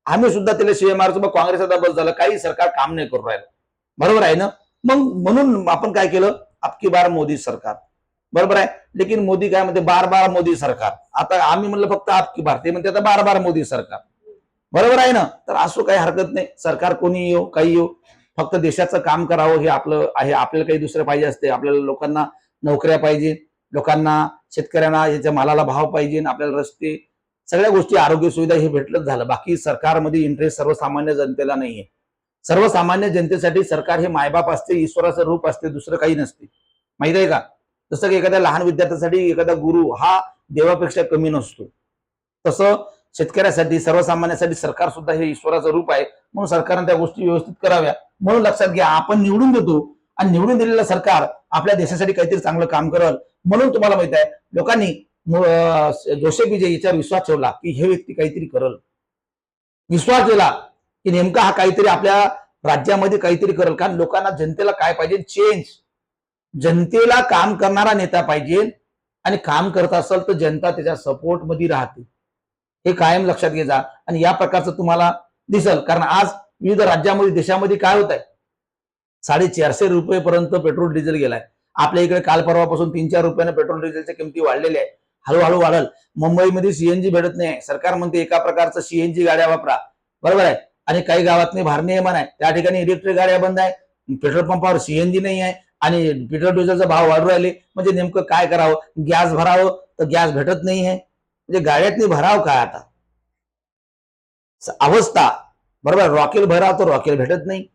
आम्ही सुद्धा त्याला शिवाय मारतो, मग काँग्रेस आता बस झालं, काही सरकार काम नाही करू राहिलं. बरोबर आहे ना? मग म्हणून आपण काय केलं, अबकी बार मोदी सरकार. बरोबर आहे. लेकिन मोदी काय म्हणते, बार बार मोदी सरकार. आता आम्ही म्हणलं फक्त अबकी बार, ते म्हणते आता बार बार मोदी सरकार. बरोबर आहे ना? तर असं काही हरकत नाही, सरकार कोणी येऊ काही येऊ, फक्त देशाचं काम करावं हे आपलं आहे. आपल्याला काही दुसरं पाहिजे असते, आपल्याला लोकांना नोकऱ्या पाहिजे, लोकांना शेतकऱ्यांना याच्या मालाला भाव पाहिजे, आपल्याला रस्ते सगळ्या गोष्टी आरोग्य सुविधा हे भेटलंच झालं. बाकी सरकारमध्ये इंटरेस्ट सर्वसामान्य जनतेला नाहीये. सर्वसामान्य जनतेसाठी सरकार हे मायबाप असते, ईश्वराचं रूप असते, दुसरं काही नसते. माहित आहे का? जसं की एखाद्या लहान विद्यार्थ्यासाठी एखादा गुरु हा देवापेक्षा कमी नसतो, तसं शेतकऱ्यासाठी सर्वसामान्यासाठी सरकार सुद्धा हे ईश्वराचं रूप आहे. म्हणून सरकारने त्या गोष्टी व्यवस्थित कराव्या. म्हणून लक्षात घ्या, आपण निवडून देतो आणि निवडून दिलेलं सरकार आपल्या देशासाठी काहीतरी चांगलं काम करल. म्हणून तुम्हाला माहित आहे, लोकांनी जोसेफ विजय याच्यावर विश्वास ठेवला की हे व्यक्ती काहीतरी करल. विश्वास दिला की नेमका हा काहीतरी आपल्या राज्यामध्ये काहीतरी करल. कारण लोकांना जनतेला काय पाहिजे, चेंज. जनतेला काम करणारा नेता पाहिजे आणि काम करत असेल तर जनता त्याच्या सपोर्ट मध्ये राहते. हे कायम लक्षात घे जा. आणि या प्रकारचं तुम्हाला दिसल. कारण आज विविध राज्यामध्ये देशामध्ये काय होत आहे, 450 रुपयेपर्यंत पेट्रोल डिझेल गेलाय. आपल्या इकडे काल परवापासून 3-4 रुपयाने पेट्रोल डिझेलच्या किमती वाढलेल्या आहेत. हळूहळू वाढल. मुंबईमध्ये सीएनजी भेटत नाही. सरकार म्हणते एका प्रकारचं सीएनजी गाड्या वापरा. बरोबर आहे. आणि काही गावात भारनियमन आहे, त्या ठिकाणी इलेक्ट्रिक गाड्या बंद आहे, पेट्रोल पंपावर सीएनजी नाही आहे आणि पेट्रोल डिझेलचा भाव वाढू राहिले. म्हणजे नेमकं काय करावं, गॅस भरावं तर गॅस भेटत नाही आहे. म्हणजे गाड्यातनी भराव काय आता अवस्था. बरोबर, रॉकेल भराव तर रॉकेल भेटत नाही.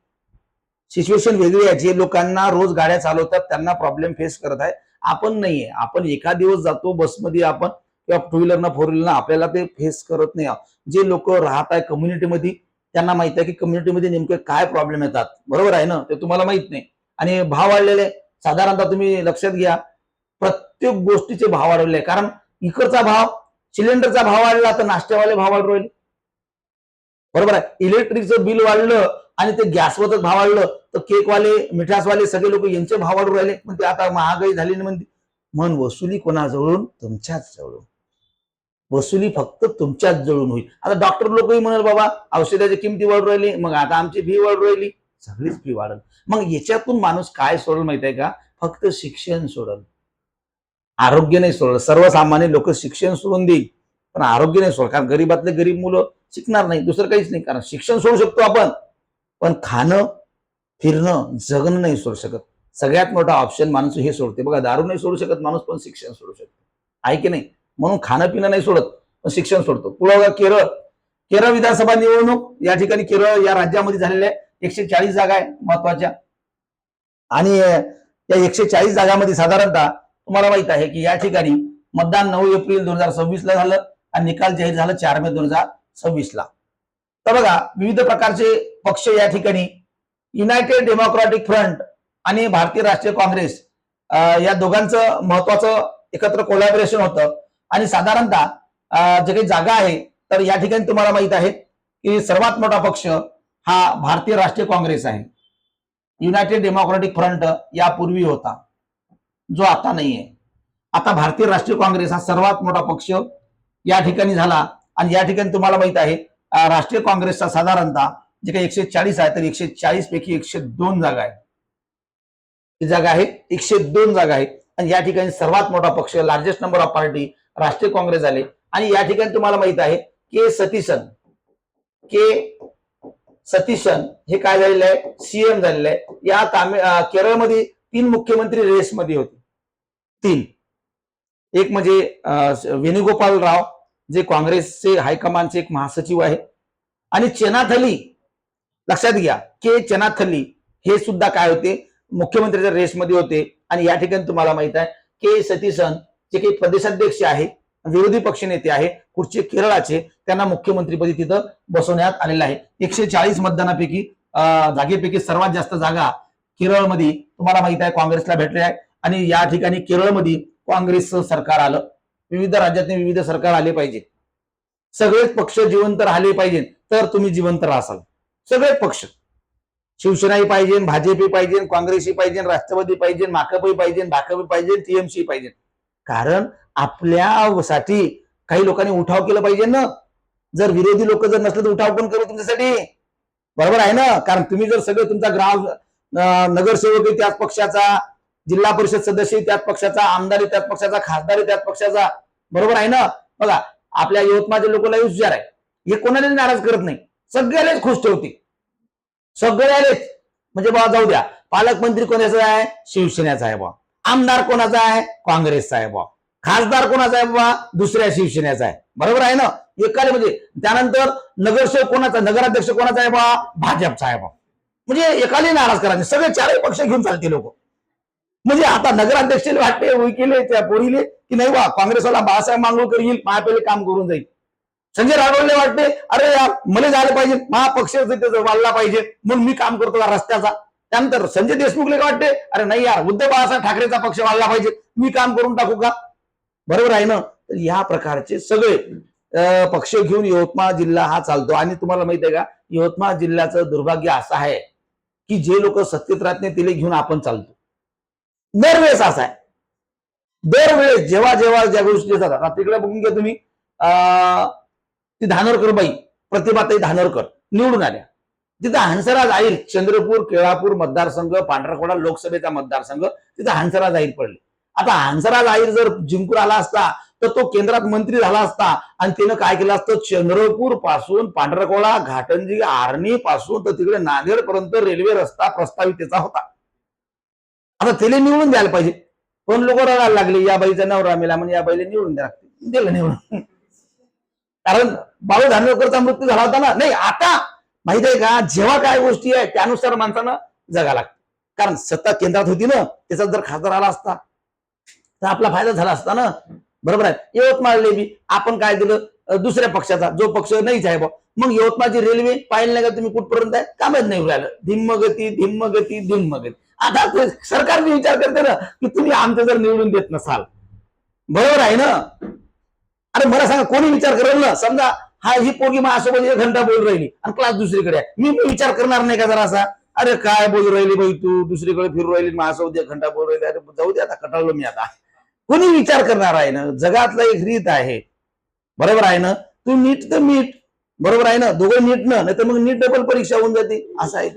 सिच्युएशन वेगळी आहे. जे लोकांना रोज गाड्या चालवतात त्यांना प्रॉब्लेम फेस करत आहे, आपण नाहीये. आपण एका दिवस जातो बसमध्ये आपण किंवा टू व्हीलरनं फोर व्हीलरनं, आपल्याला ते फेस करत नाही. जे लोक राहत आहे कम्युनिटीमध्ये त्यांना माहित आहे की कम्युनिटीमध्ये नेमके काय प्रॉब्लेम येतात. बरोबर आहे ना? ते तुम्हाला माहित नाही. आणि भाव वाढलेले साधारणतः तुम्ही लक्षात घ्या, प्रत्येक गोष्टीचे भाव वाढवले. कारण इकडचा भाव, सिलेंडरचा भाव वाढला तर नाश्त्यावाले भाव वाढू राहिले. बरोबर आहे. इलेक्ट्रिकचं बिल वाढलं आणि ते गॅसवरच भाव वाढलं तर केकवाले, मिठासवाले सगळे लोक यांचे भाव वाढू राहिले. म्हणजे आता महागाई झाली म्हणते. मन वसुली कोणाजवळून? तुमच्याच जवळून. वसुली फक्त तुमच्याच जवळून होईल. आता डॉक्टर लोकही म्हणाल बाबा औषधाची किमती वाढू राहिली, मग आता आमची फी वाढू राहिली, सगळीच फी वाढल. मग याच्यातून माणूस काय सोडल माहित आहे का? फक्त शिक्षण सोडल, आरोग्य नाही सोडलं. सर्वसामान्य लोक शिक्षण सोडून देईल पण आरोग्य नाही सोडल. कारण गरीबातले गरीब मुलं शिकणार नाही, दुसरं काहीच नाही. कारण शिक्षण सोडू शकतो आपण, पण खाणं, फिरणं, जगणं नाही सोडू शकत. सगळ्यात मोठा ऑप्शन माणूस हे सोडते बघा. दारू नाही सोडू शकत माणूस, पण शिक्षण सोडू शकतो. आहे की नाही? म्हणून खाणं पिणं नाही सोडत पण शिक्षण सोडतो. पुढे बघा, केरळ विधानसभा निवडणूक या ठिकाणी केरळ या राज्यामध्ये झालेल्या 140 जागा आहे महत्वाच्या. आणि या 140 जागांमध्ये साधारणतः तुम्हाला माहित आहे की या ठिकाणी मतदान 9 एप्रिल 2026 ला झालं आणि निकाल जाहीर झाला 4 मे 2026 ला. तर बघा, विविध प्रकारचे पक्ष या ठिकाणी, युनायटेड डेमोक्रॅटिक फ्रंट आणि भारतीय राष्ट्रीय काँग्रेस या दोघांचं महत्वाचं एकत्र कोलॅबोरेशन होतं. आणि साधारणतः जे काही जागा आहे तर या ठिकाणी तुम्हाला माहित आहे की सर्वात मोठा पक्ष हा भारतीय राष्ट्रीय काँग्रेस आहे. युनायटेड डेमोक्रॅटिक फ्रंट यापूर्वी होता, जो आता नाहीये. आता भारतीय राष्ट्रीय काँग्रेस हा सर्वात मोठा पक्ष या ठिकाणी झाला. आणि या ठिकाणी तुम्हाला माहित आहे राष्ट्रीय काँग्रेसचा साधारणतः जे काही 140 आहे तर 140 पैकी 102 जागा आहे. ही जागा आहे 102 जागा आहे. आणि या ठिकाणी सर्वात मोठा पक्ष, लार्जेस्ट नंबर ऑफ पार्टी राष्ट्रीय काँग्रेस झाले. आणि या ठिकाणी तुम्हाला माहित आहे के सतीशन हे काय झालेलं आहे, सीएम झालेलं आहे. या केरळमध्ये 3 मुख्यमंत्री रेसमध्ये होते. 3. एक म्हणजे वेणुगोपाल राव, जे काँग्रेसचे हायकमांडचे एक महासचिव आहे. आणि चेनाथली, लक्षात घ्या, के चेनाथली हे सुद्धा काय होते, मुख्यमंत्र्यांच्या रेसमध्ये होते. आणि या ठिकाणी तुम्हाला माहित आहे के सतीशन जे काही प्रदेशाध्यक्ष आहे, विरोधी पक्ष नेते आहे कुठचे केरळाचे, त्यांना मुख्यमंत्रीपदी तिथं बसवण्यात आलेलं आहे. 140 मतदानापैकी जागेपैकी सर्वात जास्त जागा केरळमध्ये तुम्हाला माहित आहे काँग्रेसला भेटल्या आहे. आणि या ठिकाणी केरळमध्ये काँग्रेसचं सरकार आलं. विविध राज्यातले विविध सरकार आले पाहिजे, सगळेच पक्ष जिवंत राहिले पाहिजे तर तुम्ही जिवंत राहाल. सगळे पक्ष, शिवसेनाही पाहिजे, भाजपही पाहिजे, काँग्रेसही पाहिजे, राष्ट्रवादी पाहिजे, माकपही पाहिजे, भाकपही पाहिजे, टीएमसी पाहिजे. कारण आपल्यासाठी काही लोकांनी उठाव केला पाहिजे ना. जर विरोधी लोक जर नसले तर उठाव कोण करू तुमच्यासाठी? बरोबर आहे ना. कारण तुम्ही जर सगळं तुमचा नगरसेवक त्याच पक्षाचा, जिल्हा परिषद सदस्य त्याच पक्षाचा, आमदारी त्याच पक्षाचा, खासदारी त्याच पक्षाचा, बरोबर आहे ना. बघा आपल्या यवतमाळच्या लोकांना विचार आहे, हे कोणालाच नाराज करत नाही, सगळ्यालाच खुश ठेवते, सगळ्यालाच. म्हणजे बा जाऊ द्या, पालकमंत्री कोणाचा आहे? शिवसेनेचा आहे बा. आमदार कोणाचा आहे? काँग्रेसचा आहे बा. खासदार कोणाचा आहे बा? दुसऱ्या शिवसेनेचा आहे. बरोबर आहे ना. एकाले म्हणजे त्यानंतर नगरसेवक कोणाचा, नगराध्यक्ष कोणाचा आहे बा? भाजपचा आहे बा. म्हणजे एकाले नाराज करायचे, सगळे चारही पक्ष घेऊन चालते लोक. म्हणजे आता नगराध्यक्षाला वाटते केले त्या पोरीले की नाही बा काँग्रेसवाला बाळासाहेब मांगोळकर येईल, महापहिले काम करून जाईल. संजय राठोडले वाटते अरे यार मला झालं पाहिजे, महापक्ष वाढला पाहिजे म्हणून मी काम करतो रस्त्याचा. त्यानंतर संजय देशमुखले वाटते अरे नाही यार उद्धव बाळासाहेब ठाकरेचा पक्ष वाढला पाहिजे, मी काम करून टाकू का? बरोबर आहे ना. तर या प्रकारचे सगळे पक्ष घेऊन यवतमाळ जिल्हा हा चालतो. आणि तुम्हाला माहित आहे का, यवतमाळ जिल्ह्याचं दुर्भाग्य असं आहे की जे लोक सत्तेत राहत नाही तिला घेऊन आपण चालतो. दरवेळेस असा आहे, दरवेळेस जेव्हा जेव्हा ज्या गोष्टी येतात, तिकडे बघून घ्या तुम्ही, ती धानोरकर बाई प्रतिभाताई धानोरकर निवडून आल्या. तिथं हंसराज आहीर, चंद्रपूर केळापूर मतदारसंघ, पांढरकवडा लोकसभेचा मतदारसंघ, तिथं हंसराज आहीर पडले. आता हंसराज आहीर जर जिंकून आला असता तर तो केंद्रात मंत्री झाला असता आणि त्यानं काय केलं असतं, चंद्रपूर पासून पांढरकवडा, घाटंजी, आर्णी पासून तर तिकडे नांदेड पर्यंत रेल्वे रस्ता प्रस्तावित त्याचा होता. आता त्याला निवडून द्यायला पाहिजे, पण लोक रडायला लागले या बाईचा नवरा मेला म्हणजे या बाईला निवडून द्या लागते, दिलं निवडून. कारण बाळू धानोरकरचा मृत्यू झाला होता ना. नाही आता माहित आहे का, जेव्हा काय गोष्टी आहे त्यानुसार माणसानं जगा लागतं. कारण सत्ता केंद्रात होती ना, त्याचा जर खासदार आला असता तर आपला फायदा झाला असता ना. बरोबर आहे. यवतमाळले बी आपण काय दिलं, दुसऱ्या पक्षाचा जो पक्ष नाहीच आहे बा. मग यवतमाळची रेल्वे पाहिलं नाही का तुम्ही कुठपर्यंत आहे, कामच नाही राहिलं, धिम्म गती धिम्म गती धिम्म गती. आता सरकार विचार करते ना की तुम्ही आमचं जर निवडून देत नसाल, बरोबर आहे ना. अरे मला सांगा कोणी विचार करेल ना, समजा हा ही पोरगी माझ्यासोबत 1 घंटा बोल राहिली आणि क्लास दुसरीकडे आहे, मी विचार करणार नाही का जरा असा, अरे काय बोल राहिली बाई तू, दुसरीकडे फिरू राहिली, माझ्यासोबत 1 घंटा बोल राहिली, अरे जाऊ दे आता कटाळलो मी आता. कोणी विचार करणार आहे ना. जगातला एक रीत आहे, बरोबर आहे ना. तू नीट तर मीट, बरोबर आहे ना, दोघं नीट ना, नाही तर मग नीट डबल परीक्षा होऊन जाते, असं आहे.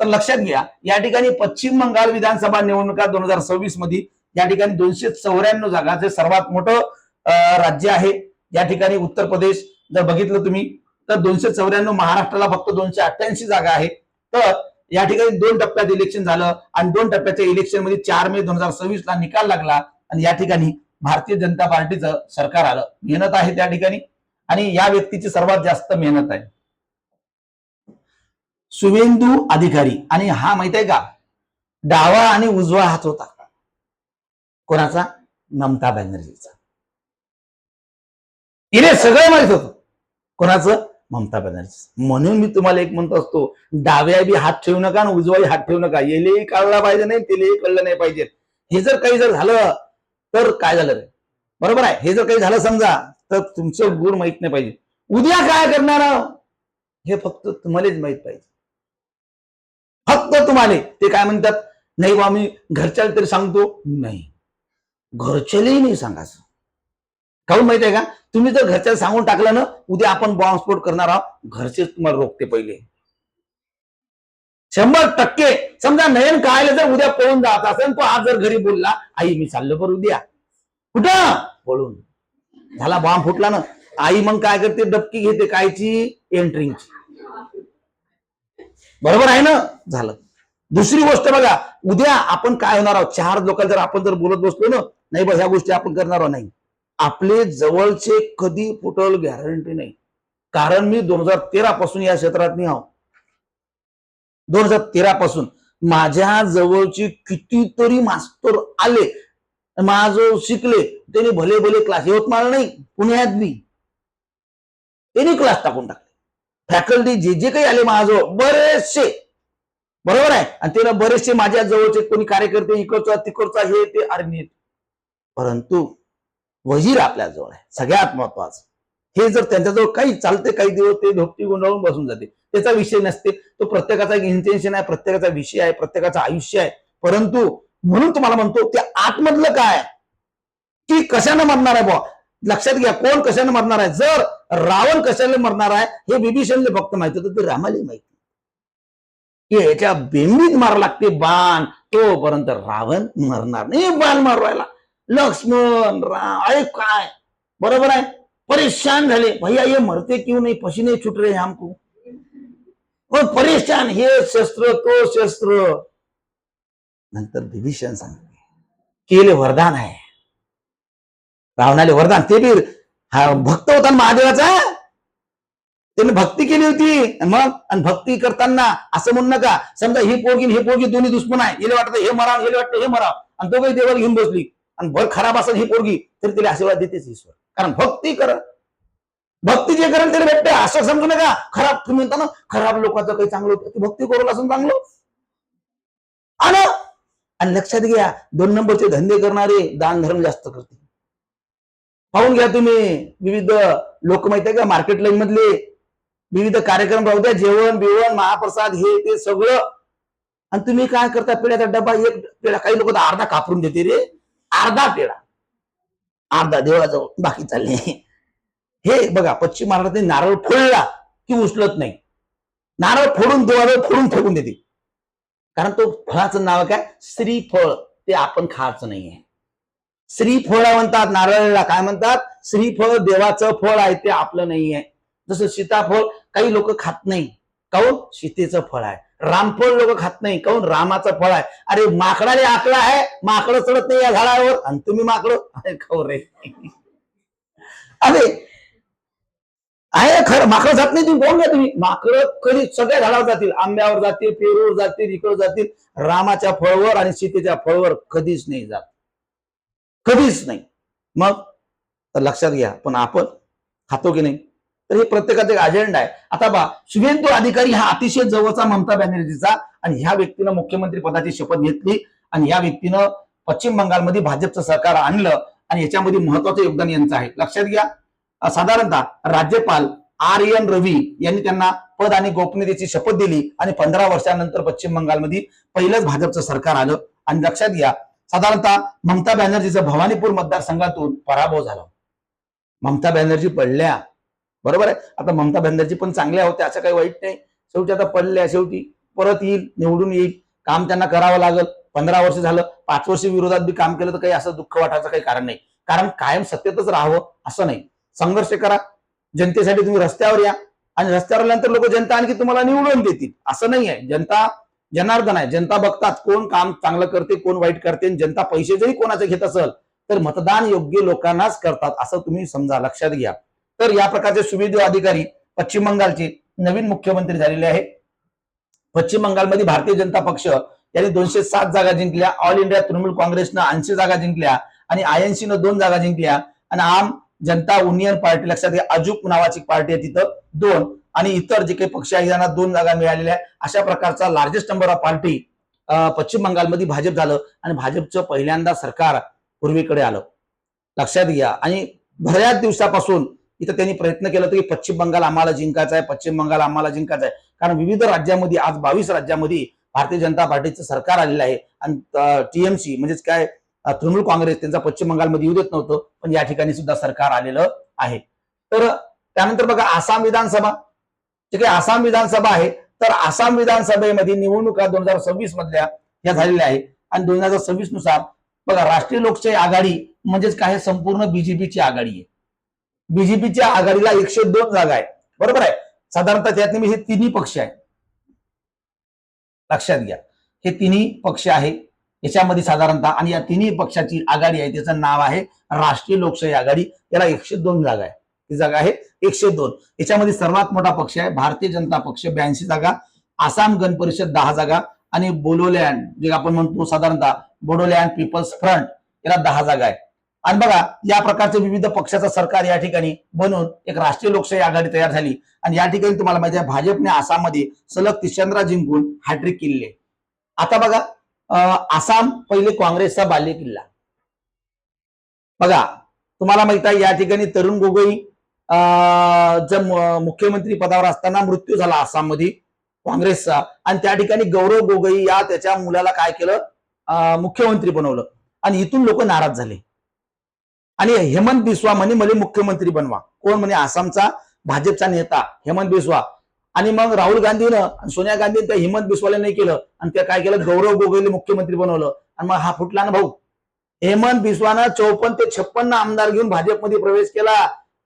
तर लक्षात घ्या, या ठिकाणी पश्चिम बंगाल विधानसभा निवडणुका 2026 मध्ये या ठिकाणी 294 जागांचे सर्वात मोठं राज्य आहे. या ठिकाणी उत्तर प्रदेश जर बघितलं तुम्ही तर 294, महाराष्ट्राला फक्त 288 जागा आहे. तर या ठिकाणी 2 टप्प्यात इलेक्शन झालं आणि 2 टप्प्याच्या इलेक्शन मध्ये 4 मे 2026 ला निकाल लागला आणि या ठिकाणी भारतीय जनता पार्टीचं सरकार आलं. मेहनत आहे त्या ठिकाणी आणि या व्यक्तीची सर्वात जास्त मेहनत आहे, शुभेंदू अधिकारी. आणि हा माहित आहे का, डावा आणि उजवा हात होता कोणाचा? ममता बॅनर्जीचा. हिने सगळं माहित होतं कोणाचं? ममता बॅनर्जी. म्हणून मी तुम्हाला एक म्हणतो असतो, डाव्या बी हात ठेवू नका आणि उजवाही हात ठेवू नका. येलेही कळला पाहिजे नाही, तेलेही कळलं नाही पाहिजे. हे जर काही जर झालं तर काय झालं रे, बरोबर आहे. हे जर काही झालं समजा तर तुमचं गुण माहित नाही पाहिजे, उद्या काय करणार हे फक्त तुम्हालाच माहित पाहिजे, फक्त तुम्हाला. ते काय म्हणतात, नाही बा मी घरच्याला तरी सांगतो, नाही घरच्यालाही नाही सांगायचं. काहून माहित आहे का, तुम्ही जर घरच्याला सांगून टाकलं ना, उद्या आपण बॉम्बस्फोट करणार आहोत, घरचेच तुम्हाला रोखते पहिले 100%. समजा नयन काय जर उद्या पळून जात असेल, तो आज जर घरी बोलला आई मी चाललो बरं उद्या, कुठं पळून, झाला बॉम्ब फुटला ना, आई मग काय करते, डबकी घेते कायची, एंट्रिंगची, बरोबर आहे ना. झालं. दुसरी गोष्ट बघा, उद्या आपण काय होणार आहोत, 4 लोकांना जर आपण जर बोलत बसलो ना, नाही बस ह्या गोष्टी आपण करणार आहोत, नाही आपले जवळचे कधी फुटल गॅरंटी नाही. कारण मी 2013 पासून या क्षेत्रात नाही आहोत. 2013 पासून माझ्या जवळची कितीतरी मास्तर आले, माझं शिकले, त्यांनी भले भले क्लास, यवतमाळ नाही पुण्यात बी त्यांनी क्लास टाकून टाकले. फॅकल्टी जे जे काही आले माझ्याजवळ बरेचसे, बरोबर आहे. आणि त्याला बरेचसे माझ्या जवळचे कोणी कार्यकर्ते इकडचा तिकडचा हे ते अरे, परंतु वजीर आपल्या जवळ आहे सगळ्यात महत्वाचं. हे जर त्यांच्याजवळ काही चालते काही दिवस ते धोपटी गुंडाळून बसून जाते, त्याचा विषय नसते. तो प्रत्येकाचा एक इंटेन्शन आहे, प्रत्येकाचा विषय आहे, प्रत्येकाचं आयुष्य आहे. परंतु म्हणून तुम्हाला म्हणतो, त्या आतमधलं काय की कशानं म्हणणार आहे बुवा, लक्षात घ्या कोण कशाने मरणार आहे. जर रावण कशाने मरणार आहे हे विभीषणला फक्त माहिती होतं, ते रामाला माहिती की याच्या बेंबीत मार लागते बाण, तोपर्यंत रावण मरणार नाही. बाण मारवायला लक्ष्मण राम अरे काय बरोबर आहे, परेशान झाले. भैया ये मरते क्यों नहीं, पसीने छूट रहे हमको, और परेशान, हे शस्त्र तो शस्त्र. नंतर विभीषण सांगते केले वरदान आहे रावणाले, वरदान. ते बी भक्त होता महादेवाचा, त्याने भक्ती केली होती. मग आणि भक्ती करताना असं म्हणू नका समजा ही पोरगी दोन्ही दुश्मन आहे, हिला वाटतं हे मराव, हिला वाटतं हे मराव, आणि तो काही देवाला घेऊन बसली आणि भर खराब असेल ही पोरगी तरी तिला आशीर्वाद देतेच ईश्वर. कारण भक्ती कर, भक्ती जे करेल त्याला भेटते. असं समजू नका खराब, तुम्ही म्हणता ना खराब लोकांचं काही चांगलं होतं, भक्ती करू असं चांगलं आणि लक्षात घ्या 2 नंबरचे धंदे करणारे दान धर्म जास्त करते. पाहून घ्या तुम्ही विविध लोक माहिती आहे का मार्केट लाईन मधले विविध कार्यक्रम राहू द्या, जेवण बिवण महाप्रसाद हे ते सगळं, आणि तुम्ही काय करता पेढ्याचा डबा एक पेढा, काही लोक अर्धा कापरून देते रे, अर्धा पेढा अर्धा देवळाजवळ बाकी चालले. हे बघा पश्चिम महाराष्ट्रात नारळ फोडला की उचलत नाही, नारळ फोडून देवाजवळ फोडून फेकून देते. कारण तो फळाचं नाव काय श्रीफळ, ते आपण खायचं नाहीये. श्रीफळ म्हणतात नारळाला, काय म्हणतात श्रीफळ, देवाचं फळ आहे ते आपलं नाहीये. जसं सीताफळ काही लोक खात नाही, काऊन सीतेचं फळ आहे. रामफळ लोक खात नाही, काऊन रामाचं फळ आहे. अरे माकडाने आकडा आहे, माकडं चढत नाही या झाडावर आणि तुम्ही माकडं अरे खाऊ रे. अरे आहे खरं, माकडं जात नाही, तुम्ही बोल ना, तुम्ही माकडं कधी सगळ्या झाडावर जातील, आंब्यावर जातील, पेरूवर जातील, इकडं जातील, रामाच्या फळवर आणि सीतेच्या फळवर कधीच नाही जात, कधीच नाही. मग तर लक्षात घ्या, पण आपण खातो की नाही, तर हे प्रत्येकाचा एक अजेंडा आहे. आता बा शुभेंदू अधिकारी हा अतिशय जवळचा ममता बॅनर्जीचा, आणि ह्या व्यक्तीनं मुख्यमंत्री पदाची शपथ घेतली आणि ह्या व्यक्तीनं पश्चिम बंगालमध्ये भाजपचं सरकार आणलं आणि याच्यामध्ये महत्वाचं योगदान यांचं आहे. लक्षात घ्या, साधारणतः राज्यपाल RN रवी यांनी त्यांना पद आणि गोपनीयतेची शपथ दिली आणि 15 वर्षांनंतर पश्चिम बंगालमध्ये पहिलंच भाजपचं सरकार आलं. आणि लक्षात घ्या, साधारणतः ममता बॅनर्जीचा भवानीपूर मतदारसंघातून पराभव झाला. ममता बॅनर्जी पडल्या, बरोबर आहे. आता ममता बॅनर्जी पण चांगल्या होत्या, असं काही वाईट नाही. शेवटी आता पडल्या, शेवटी परत येईल, निवडून येईल, काम त्यांना करावं लागल. 15 वर्ष झालं, 5 वर्ष विरोधात बी काम केलं तर काही असं दुःख वाटायचं काही कारण नाही. कारण कायम सत्तेतच राहावं असं नाही, संघर्ष करा, जनतेसाठी तुम्ही रस्त्यावर या, आणि रस्त्यावर आल्यानंतर लोक जनता आणखी तुम्हाला निवडून देतील असं नाही आहे. जनता जनार्दन आहे, जनता बघतात कोण काम चांगलं करते, कोण वाईट करते. जनता पैसे जरी कोणाचे घेत असेल तर मतदान योग्य लोकांनाच करतात, असं तुम्ही समजा, लक्षात घ्या. तर या प्रकारचे शुभेंदू अधिकारी पश्चिम बंगालचे नवीन मुख्यमंत्री झालेले आहे. पश्चिम बंगालमध्ये भारतीय जनता पक्ष यांनी 207 जागा जिंकल्या, ऑल इंडिया तृणमूल काँग्रेसनं 80 जागा जिंकल्या, आणि INC 2 जागा जिंकल्या, आणि आम जनता युनियन पार्टी, लक्षात घ्या अजूक नावाची पार्टी आहे तिथं 2, आणि इतर जे काही पक्ष आहेत त्यांना 2 जागा मिळालेल्या आहे. अशा प्रकारचा लार्जेस्ट नंबर ऑफ पार्टी पश्चिम बंगालमध्ये भाजप झालं, आणि भाजपचं पहिल्यांदा सरकार पूर्वेकडे आलं, लक्षात घ्या. आणि बऱ्याच दिवसापासून इथं त्यांनी प्रयत्न केला होता की पश्चिम बंगाल आम्हाला जिंकायचं आहे, पश्चिम बंगाल आम्हाला जिंकायचं आहे. कारण विविध राज्यामध्ये आज 22 राज्यामध्ये भारतीय जनता पार्टीचं सरकार आलेलं आहे, आणि TMC म्हणजेच काय तृणमूल काँग्रेस त्यांचा पश्चिम बंगालमध्ये येऊ देत नव्हतं, पण या ठिकाणी सुद्धा सरकार आलेलं आहे. तर त्यानंतर बघा आसाम विधानसभा, ठीक आहे, आसाम विधानसभा आहे. तर आसाम विधानसभेमध्ये निवडणुका 2026 मधल्या या झालेल्या आहे, आणि 2026 नुसार बघा राष्ट्रीय लोकशाही आघाडी म्हणजेच काय संपूर्ण BJPची आघाडी आहे. BJPच्या आघाडीला 102 जागा आहे, बरोबर आहे. साधारणतः त्यात हे तिन्ही पक्ष आहेत, लक्षात घ्या, हे तिन्ही पक्ष आहे याच्यामध्ये साधारणतः, आणि या तिन्ही पक्षाची आघाडी आहे, त्याचं नाव आहे राष्ट्रीय लोकशाही आघाडी. याला 102 जागा आहे. ती जागा आहे 102. याच्यामध्ये सर्वात मोठा पक्ष आहे भारतीय जनता पक्ष, 82 जागा, आसाम गण परिषद 10 जागा, आणि बोडोलँड जे आपण म्हणतो साधारणतः बोडोलँड पीपल्स फ्रंट याला 10 जागा आहे. आणि बघा या प्रकारचे विविध पक्षाचं सरकार या ठिकाणी बनून एक राष्ट्रीय लोकशाही आघाडी तयार झाली. आणि या ठिकाणी तुम्हाला माहिती आहे भाजपने आसाममध्ये सलग 3ऱ्यांदा जिंकून हॅट्रिक केली आहे. आता बघा आसाम पहिले काँग्रेसचा बाले किल्ला, बघा तुम्हाला माहित आहे या ठिकाणी तरुण गोगोई जर मुख्यमंत्री पदावर असताना मृत्यू झाला आसाममध्ये काँग्रेसचा, आणि त्या ठिकाणी गौरव गोगोई या त्याच्या मुलाला काय केलं मुख्यमंत्री बनवलं, आणि इथून लोक नाराज झाले. आणि हेमंत बिस्वा म्हणे मला मुख्यमंत्री बनवा. कोण म्हणे? आसामचा भाजपचा नेता हेमंत बिस्वा. आणि मग राहुल गांधीनं सोनिया गांधीनं त्या हेमंत बिस्वाला नाही केलं आणि त्या काय केलं? गौरव गोगोईला मुख्यमंत्री बनवलं. आणि मग हा फुटला ना भाऊ. हेमंत बिस्वानं 54 ते 56 आमदार घेऊन भाजपमध्ये प्रवेश केला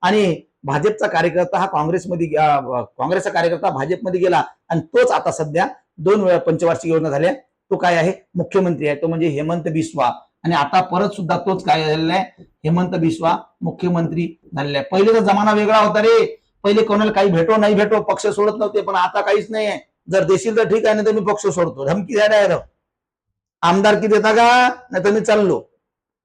आणि भाजपचा कार्यकर्ता हा काँग्रेसचा कार्यकर्ता भाजपमध्ये गेला आणि तोच आता सध्या 2 वेळा पंचवार्षिक योजना झाल्या. तो काय आहे? मुख्यमंत्री आहे. तो म्हणजे हेमंत बिस्वा. आणि आता परत सुद्धा तोच काय झालेला आहे? हेमंत बिस्वा मुख्यमंत्री झालेला आहे. पहिलेचा जमाना वेगळा होता रे. पहिले कोणाला काही भेटो नाही भेटो पक्ष सोडत नव्हते, पण आता काहीच नाही आहे. जर देशील तर ठीक आहे, नाही तर मी पक्ष सोडतो. धमकी द्यायला आमदारकी देता का? नाही तर मी चाललो.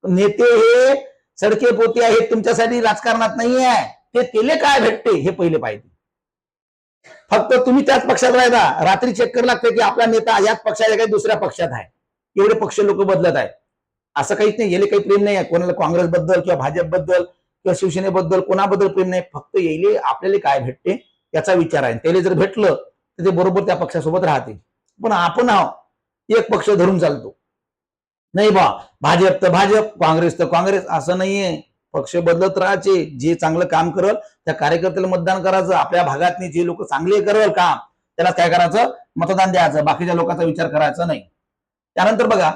नेते हे सडके पोते आहेत, तुमच्यासाठी राजकारणात नाही आहे. ते तेले काय भेटते हे पहिले पाहिजे. फक्त तुम्ही त्याच पक्षात राहता. रात्री चेक करायला लागते की आपला नेता याच पक्षात आहे काही दुसऱ्या पक्षात आहे. एवढे पक्ष लोक बदलत आहेत. असं काहीच नाही. याले काही प्रेम नाही आहे कोणाला काँग्रेसबद्दल किंवा भाजपबद्दल किंवा शिवसेनेबद्दल कोणाबद्दल प्रेम नाही. फक्त येईल आपल्याला काय भेटते याचा विचार आहे. त्याला जर भेटलं तर ते बरोबर त्या पक्षासोबत राहते. पण आपण एक पक्ष धरून चालतो. नाही बा, भाजप तर भाजप, काँग्रेस तर काँग्रेस, असं नाहीये. पक्ष बदलत राहायचे. जे चांगलं काम करल त्या कार्यकर्त्याला मतदान करायचं. आपल्या भागातले जे लोक चांगले करल काम त्याला काय करायचं? मतदान द्यायचं. बाकीच्या लोकांचा विचार करायचा नाही. त्यानंतर बघा,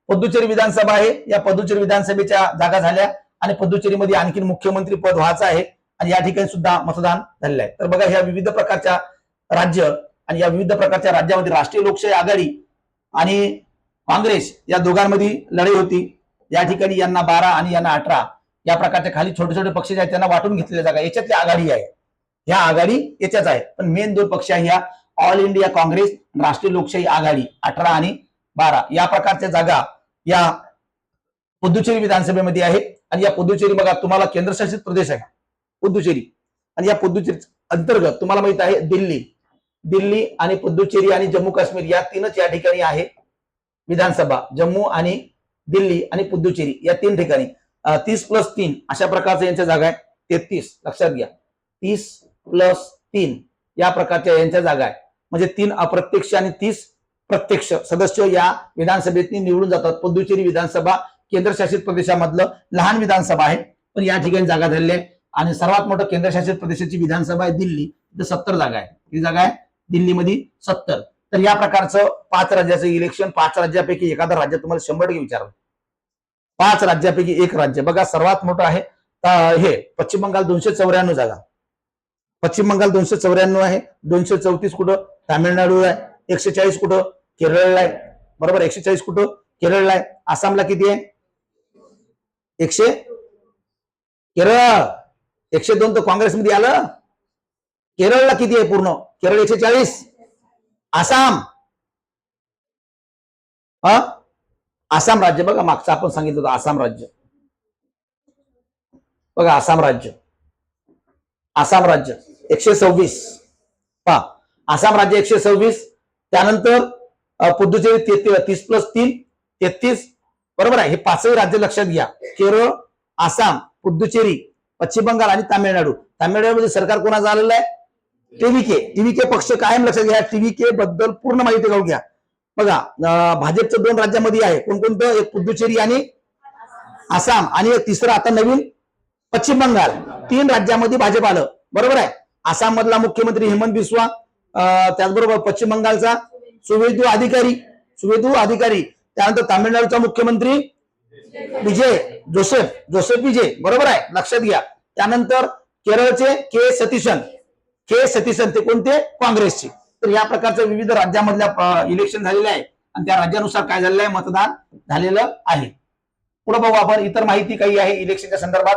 पुदुचेरी विधानसभा आहे. या पुदुचेरी विधानसभेच्या जागा झाल्या आणि पुदुचेरीमध्ये आणखी मुख्यमंत्री पद व्हायचं आहे आणि या ठिकाणी सुद्धा मतदान झालेलं आहे. तर बघा, ह्या विविध प्रकारच्या राज्य आणि या विविध प्रकारच्या राज्यामध्ये राष्ट्रीय लोकशाही आघाडी आणि काँग्रेस या दोघांमध्ये लढाई होती. या ठिकाणी यांना 12 आणि यांना 18 या प्रकारच्या खाली छोटे छोटे पक्ष आहेत त्यांना वाटून घेतलेल्या जागा याच्यातली आघाडी आहे. ह्या आघाडी याच्याच आहे. पण मेन 2 पक्ष आहे ह्या ऑल इंडिया काँग्रेस, राष्ट्रीय लोकशाही आघाडी 18 आणि 12 या प्रकारच्या जागा या पुदुचेरी विधानसभेमध्ये आहे. आणि या पुदुचेरी बघा, तुम्हाला केंद्रशासित प्रदेश आहे पुदुचेरी. आणि या पुदुचेरी अंतर्गत तुम्हाला माहित आहे दिल्ली आणि पुदुचेरी आणि जम्मू काश्मीर या 3च या ठिकाणी आहे विधानसभा. जम्मू आणि दिल्ली आणि पुदुचेरी या 3 ठिकाणी 30+3 अशा प्रकारच्या यांच्या जागा आहे. 33 लक्षात घ्या. 30+3 या प्रकारच्या यांच्या जागा आहे. म्हणजे 3 अप्रत्यक्ष आणि 30 प्रत्यक्ष सदस्य या विधानसभेत निवडून जातात. पुदुचेरी विधानसभा केंद्रशासित प्रदेशामधलं लहान विधानसभा आहे, पण या ठिकाणी जागा झालेली आहे. आणि सर्वात मोठं केंद्रशासित प्रदेशाची विधानसभा आहे दिल्ली. इथे 70 जागा आहे. किती जागा आहे? दिल्लीमध्ये 70. तर या प्रकारचं 5 राज्याचं इलेक्शन. 5 राज्यापैकी एखादा राज्य तुम्हाला 100% विचारलं. 5 राज्यापैकी एक राज्य बघा सर्वात मोठं आहे हे पश्चिम बंगाल 294 जागा. पश्चिम बंगाल 294 आहे. 234 कुठं? तामिळनाडू आहे. 140 कुठं? केरळला आहे. बरोबर, 140 कुठं? केरळला आहे. आसामला किती आहे? 100. केरळ 102 तर काँग्रेसमध्ये आलं. केरळला किती आहे पूर्ण? केरळ 140. आसाम आसाम राज्य बघा, मागचं आपण सांगितलं होतं आसाम राज्य. बघा आसाम राज्य 126 पहा. आसाम राज्य 126. त्यानंतर पुदुचेरी 30+3 33. बरोबर आहे. हे 5ही राज्य लक्षात घ्या. केरळ, आसाम, पुदुचेरी, पश्चिम बंगाल आणि तामिळनाडू. तामिळनाडूमध्ये सरकार कोणाचं आलेलं आहे? टीव्हीके पक्ष कायम लक्षात घ्या. टीव्हीके बद्दल पूर्ण माहिती घेऊन घ्या. बघा, भाजपचं 2 राज्यामध्ये आहे. कोणकोणतं? एक पुदुचेरी आणि आसाम आणि एक तिसरं आता नवीन पश्चिम बंगाल. 3 राज्यामध्ये भाजप आलं. बरोबर आहे. आसाम मधला मुख्यमंत्री हेमंत बिस्वा, त्याचबरोबर पश्चिम बंगालचा सुवेंदू अधिकारी, त्यानंतर तामिळनाडूचा मुख्यमंत्री जोसेफ विजय. बरोबर आहे, लक्षात घ्या. त्यानंतर केरळचे के सतीशन ते कोणते? काँग्रेसचे. तर या प्रकारच्या विविध राज्यामधल्या इलेक्शन झालेले आहे आणि त्या राज्यानुसार काय झालेलं आहे? मतदान झालेलं आहे. पुढे बघू आपण इतर माहिती काही आहे इलेक्शनच्या संदर्भात.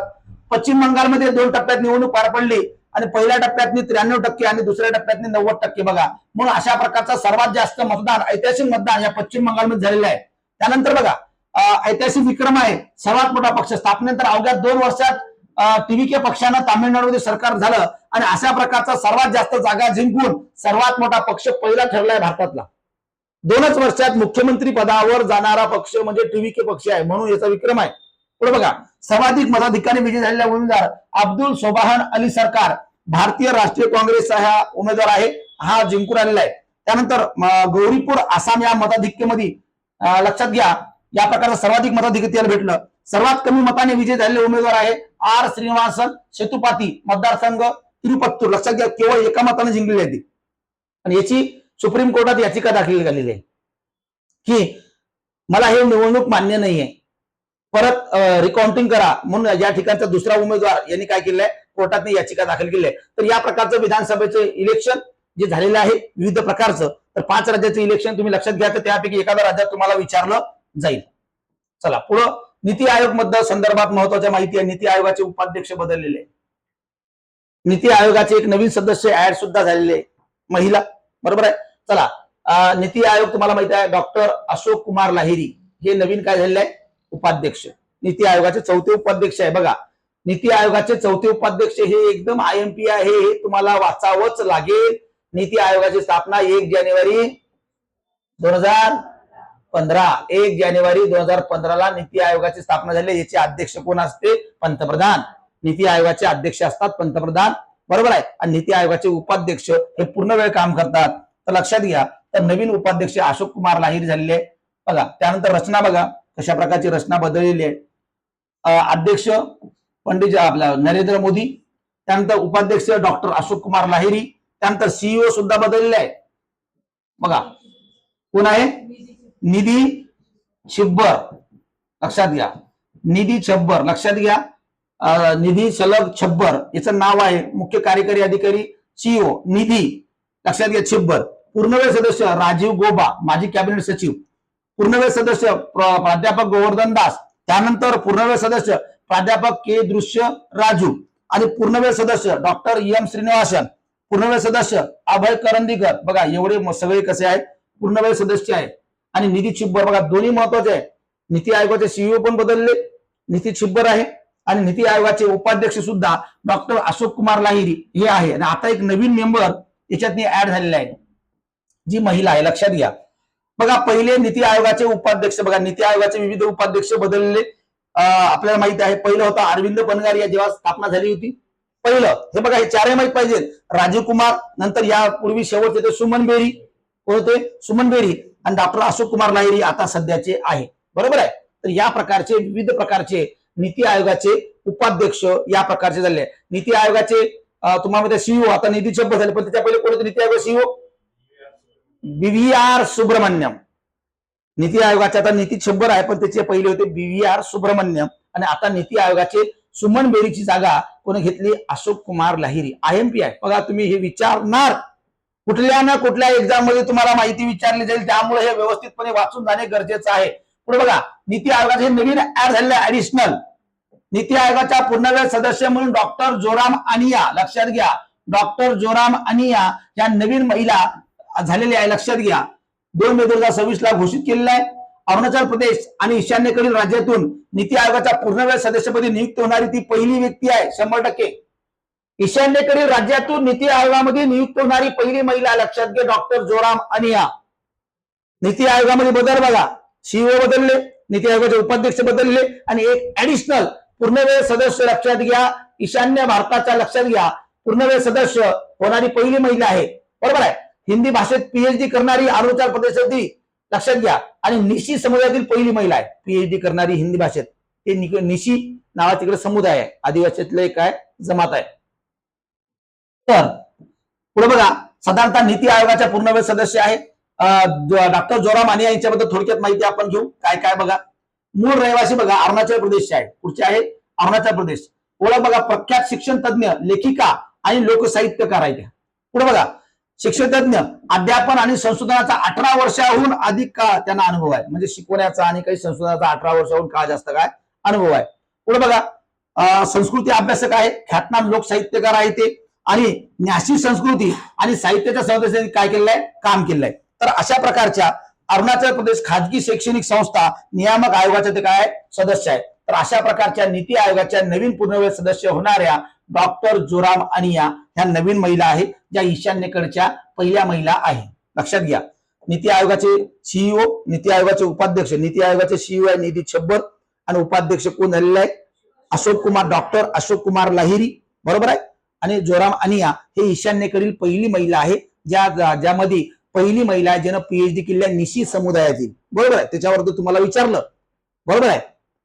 पश्चिम बंगालमध्ये 2 टप्प्यात निवडणूक पार पडली आणि पहिल्या टप्प्यात 93% आणि दुसऱ्या टप्प्यात 90% बघा. म्हणून अशा प्रकारचा सर्वात जास्त मतदान, ऐतिहासिक मतदान या पश्चिम बंगालमध्ये झालेलं आहे. त्यानंतर बघा, ऐतिहासिक विक्रम आहे. सर्वात मोठा पक्ष स्थापनेनंतर अवघ्या 2 वर्षात टीव्हीके पक्षानं तामिळनाडूमध्ये सरकार झालं आणि अशा प्रकारचा सर्वात जास्त जागा जिंकून सर्वात मोठा पक्ष पहिला ठरलाय भारतातला. 2च वर्षात मुख्यमंत्री पदावर जाणारा पक्ष म्हणजे टीव्हीके पक्ष आहे, म्हणून याचा विक्रम आहे. पुढे बघा, सर्वाधिक मताधिकाने विजयी झालेला उमेदवार अब्दुल सोबाहन अली सरकार, भारतीय राष्ट्रीय काँग्रेसचा हा उमेदवार आहे. हा जिंकून आलेला आहे. त्यानंतर गौरीपूर आसाम या मताधिक्यमध्ये लक्षात घ्या, या प्रकारचं सर्वाधिक मताधिक्य त्याला भेटलं. सर्वात कमी मताने विजय झालेले उमेदवार आहे आर श्रीनिवासन सेतुपाती, मतदारसंघ तिरुपत्तूर. लक्षात घ्या, केवळ एका मताने जिंकलेली आहे ती. आणि याची सुप्रीम कोर्टात याचिका दाखल झालेली आहे की मला हे निवडणूक मान्य नाहीये, परत रिकाउंटिंग करा म्हणून या ठिकाणचा दुसरा उमेदवार यांनी काय केलंय, कोर्टात याचिका दाखल केली आहे. तर या प्रकारचं विधानसभेचं इलेक्शन जे झालेलं आहे विविध प्रकारचं, तर 5 राज्याचं इलेक्शन तुम्ही लक्षात घ्या, तर त्यापैकी एखाद्या राज्यात तुम्हाला विचारलं जाईल. चला पुढं नीती आयोग मध्ये संदर्भात महत्वाच्या माहिती आहे. नीती आयोगाचे उपाध्यक्ष बदललेले आहे. नीती आयोगाचे एक नवीन सदस्य ऍड सुद्धा झालेले आहे, महिला. बरोबर आहे. चला नीती आयोग तुम्हाला माहिती आहे डॉक्टर अशोक कुमार लाहिरी हे नवीन काय झालेले आहे, उपाध्यक्ष. नीती आयोगाचे 4थे उपाध्यक्ष आहे. बघा नीती आयोगाचे 4थे उपाध्यक्ष हे एकदम IMP आहे, हे तुम्हाला वाचावंच लागेल. नीती आयोगाची स्थापना 1 जानेवारी 2015. 1 जानेवारी 2015 नीती आयोगाची स्थापना झाली. याचे अध्यक्ष कोण असते, पंतप्रधान. नीती आयोगाचे अध्यक्ष असतात पंतप्रधान. बरोबर आहे. आणि नीती आयोगाचे उपाध्यक्ष हे पूर्ण वेळ काम करतात. तर लक्षात घ्या, तर नवीन उपाध्यक्ष अशोक कुमार लाहिरी झालेले. बघा त्यानंतर रचना बघा कशा प्रकारची रचना बदललेली आहे. अध्यक्ष पंडित आपला नरेंद्र मोदी, त्यानंतर उपाध्यक्ष डॉक्टर अशोक कुमार लाहिरी, त्यानंतर CEO सुद्धा बदललेले आहे. बघा कोण आहे, निधी छिब्बर. लक्षात घ्या, निधी छब्बर. लक्षात घ्या, निधी सलग छब्बर याचं नाव आहे. मुख्य कार्यकारी अधिकारी CEO निधी. लक्षात घ्या छिब्बर. पूर्णवेळ सदस्य राजीव गोबा, माजी कॅबिनेट सचिव. पूर्णवेळ सदस्य प्राध्यापक गोवर्धन दास. त्यानंतर पूर्णवेळ सदस्य प्राध्यापक के दृश्य राजू. आणि पूर्णवेळ सदस्य डॉक्टर M श्रीनिवासन. पूर्णवेळ सदस्य अभय करंदीकर. बघा एवढे सगळे कसे आहेत, पूर्णवेळ सदस्य आहेत. आणि निधी छिब्बर बघा दोन्ही महत्वाचे आहे. नीती आयोगाचे CEO पण बदलले, निधी छिब्बर आहे. आणि नीती आयोगाचे उपाध्यक्ष सुद्धा डॉक्टर अशोक कुमार लाहिरी हे आहे. आणि आता एक नवीन मेंबर याच्यात ऍड झालेला आहे, जी महिला आहे. लक्षात घ्या, बघा पहिले नीती आयोगाचे उपाध्यक्ष, बघा नीती आयोगाचे विविध उपाध्यक्ष बदलले. आपल्याला माहिती आहे पहिलं होतं अरविंद पनगार, या जेव्हा स्थापना झाली होती पहिलं. हे बघा हे चारही माहित पाहिजे. राजीव कुमार, नंतर यापूर्वी शेवटचे ते सुमन बेरी. कोण होते, सुमन बेरी. आणि डॉक्टर अशोक कुमार लाहिरी आता सध्याचे आहे. बरोबर आहे. तर या प्रकारचे विविध प्रकारचे नीती आयोगाचे उपाध्यक्ष या प्रकारचे झाले. नीती आयोगाचे तुम्हाला माहिती CEO आता निधी छब्बर झाले, पण त्याच्या पहिले कोण होते नीती आयोग CEO, BVR सुब्रमण्यम. नीती आयोगाचे आता नीती छब्बर आहे, पण त्याचे पहिले होते BVR सुब्रमण्यम. आणि आता नीती आयोगाचे सुमन बेरीची जागा कोणी घेतली, अशोक कुमार लाहिरी. IMP आहे. बघा तुम्ही हे विचारणार कुठल्या ना कुठल्या एक्झाम मध्ये तुम्हाला माहिती विचारली जाईल, त्यामुळे हे व्यवस्थितपणे वाचून जाणे गरजेचं आहे. पुढे बघा नीती आयोगाचे नवीन ऍड झालेले ऍडिशनल नीती आयोगाच्या पूर्णवेळ सदस्य म्हणून डॉक्टर जोराम अनिया. लक्षात घ्या, डॉक्टर जोराम अनिया या नवीन महिला झालेल्या आहे. लक्षात घ्या, 2 मे 2026 घोषित केलेला आहे. अरुणाचल प्रदेश आणि ईशान्येकडील राज्यातून नीती आयोगाच्या पूर्णवेळ सदस्यपदी नियुक्त होणारी ती पहिली व्यक्ती आहे. 100%. ईशान्येकडील राज्यातून नीती आयोगामध्ये नियुक्त होणारी पहिली महिला. लक्षात घ्या, डॉक्टर जोराम अनिया. नीती आयोगामध्ये बदल बघा, CEO बदलले, नीती आयोगाचे उपाध्यक्ष बदलले आणि एक ऍडिशनल पूर्णवेळ सदस्य. लक्षात घ्या, ईशान्य भारताच्या लक्षात घ्या पूर्णवेळ सदस्य होणारी पहिली महिला आहे. बरोबर आहे. हिंदी भाषेत PhD करणारी अरुणाचल प्रदेशातील. लक्षात घ्या, आणि निशी समुदायातील पहिली महिला आहे PhD करणारी हिंदी भाषेत. ते निशी नावाचा तिकडे समुदाय आहे, आदिवासीतलं एक काय जमात आहे. तर पुढे बघा, साधारणतः नीती आयोगाच्या पूर्णवेळ सदस्य आहे डॉक्टर जोराम अनिया. यांच्याबद्दल थोडक्यात माहिती आपण घेऊ. काय काय बघा, मूळ रहिवासी बघा अरुणाचल प्रदेशचे आहे. पुढचे आहे अरुणाचल प्रदेश. ओळख बघा, प्रख्यात शिक्षण तज्ञ, लेखिका आणि लोकसाहित्यकार आहे त्या. पुढे बघा, शिक्षण तज्ञ, अध्यापन आणि संशोधनाचा 18 वर्षाहून अधिक काळ त्यांना अनुभव आहे. म्हणजे शिकवण्याचा आणि काही संशोधनाचा 18 वर्षाहून काळ जास्त काय अनुभव आहे. पुढे बघा, संस्कृती अभ्यासक आहे, ख्यातनाम लोकसाहित्यकार आहे ते. आणि न्यासी संस्कृती आणि साहित्याच्या संवर्धनासाठी काय केलेलं आहे, काम केलेलं आहे. तर अशा प्रकारच्या अरुणाचल प्रदेश खाजगी शैक्षणिक संस्था नियामक आयोगाचे ते काय सदस्य आहेत. तर अशा प्रकारच्या नीती आयोगाच्या नवीन पूर्णवेळ सदस्य होणाऱ्या डॉक्टर जोराम अनिया ह्या नवीन महिला आहे, ज्या ईशान्येकडच्या पहिल्या महिला आहे. लक्षात घ्या, नीती आयोगाचे CEO, नीती आयोगाचे उपाध्यक्ष. नीती आयोगाचे CEO आहे निधी छब्बर आणि उपाध्यक्ष कोण झालेले आहे, अशोक कुमार, डॉक्टर अशोक कुमार लाहिरी. बरोबर आहे. आणि जोराम अनिया हे ईशान्येकडील पहिली महिला आहे, ज्यामध्ये पहिली महिला आहे ज्यानं PhD केली आहे निशी समुदायातील. बरोबर आहे. त्याच्यावर तुम्हाला विचारलं. बरोबर आहे.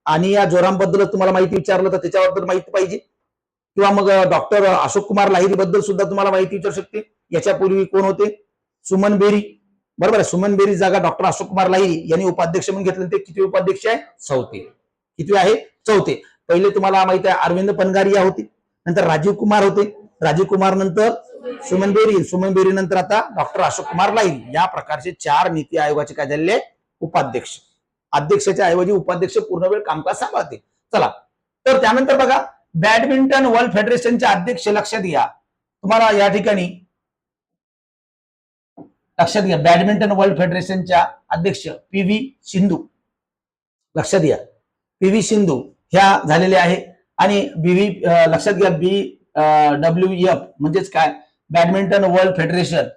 आणि या जोरांबद्दल तुम्हाला माहिती विचारलं तर त्याच्याबद्दल माहिती पाहिजे, किंवा मग डॉक्टर अशोक कुमार लाहिरी बद्दल सुद्धा तुम्हाला माहिती विचारू शकते. याच्यापूर्वी कोण होते? सुमन बेरी. बरोबर आहे. सुमन बेरी जागा डॉक्टर अशोक कुमार लाहिरी यांनी उपाध्यक्ष म्हणून घेतले. ते किती उपाध्यक्ष आहे? चौथे. किती आहे? चौथे. पहिले तुम्हाला माहिती आहे अरविंद पनगारिया होते, नंतर राजीव कुमार होते, राजीव कुमार नंतर सुमन बेरी, सुमन बेरी नंतर आता डॉक्टर अशोक कुमार लाहिरी. या प्रकारचे 4 नीती आयोगाचे काय झाले? उपाध्यक्ष. अध्यक्षाच्या ऐवजी उपाध्यक्ष पूर्ण वेळ कामकाज सांभाळते. चला, तर त्यानंतर बघा बॅडमिंटन वर्ल्ड फेडरेशनचे अध्यक्ष लक्षात घ्या. तुम्हाला या ठिकाणी लक्षात घ्या, बॅडमिंटन वर्ल्ड फेडरेशनच्या अध्यक्ष पी.व्ही. सिंधू. लक्षात घ्या, पी.व्ही. सिंधू ह्या झालेल्या आहे. आणि लक्षात घ्या, BWF म्हणजेच काय? बॅडमिंटन वर्ल्ड फेडरेशन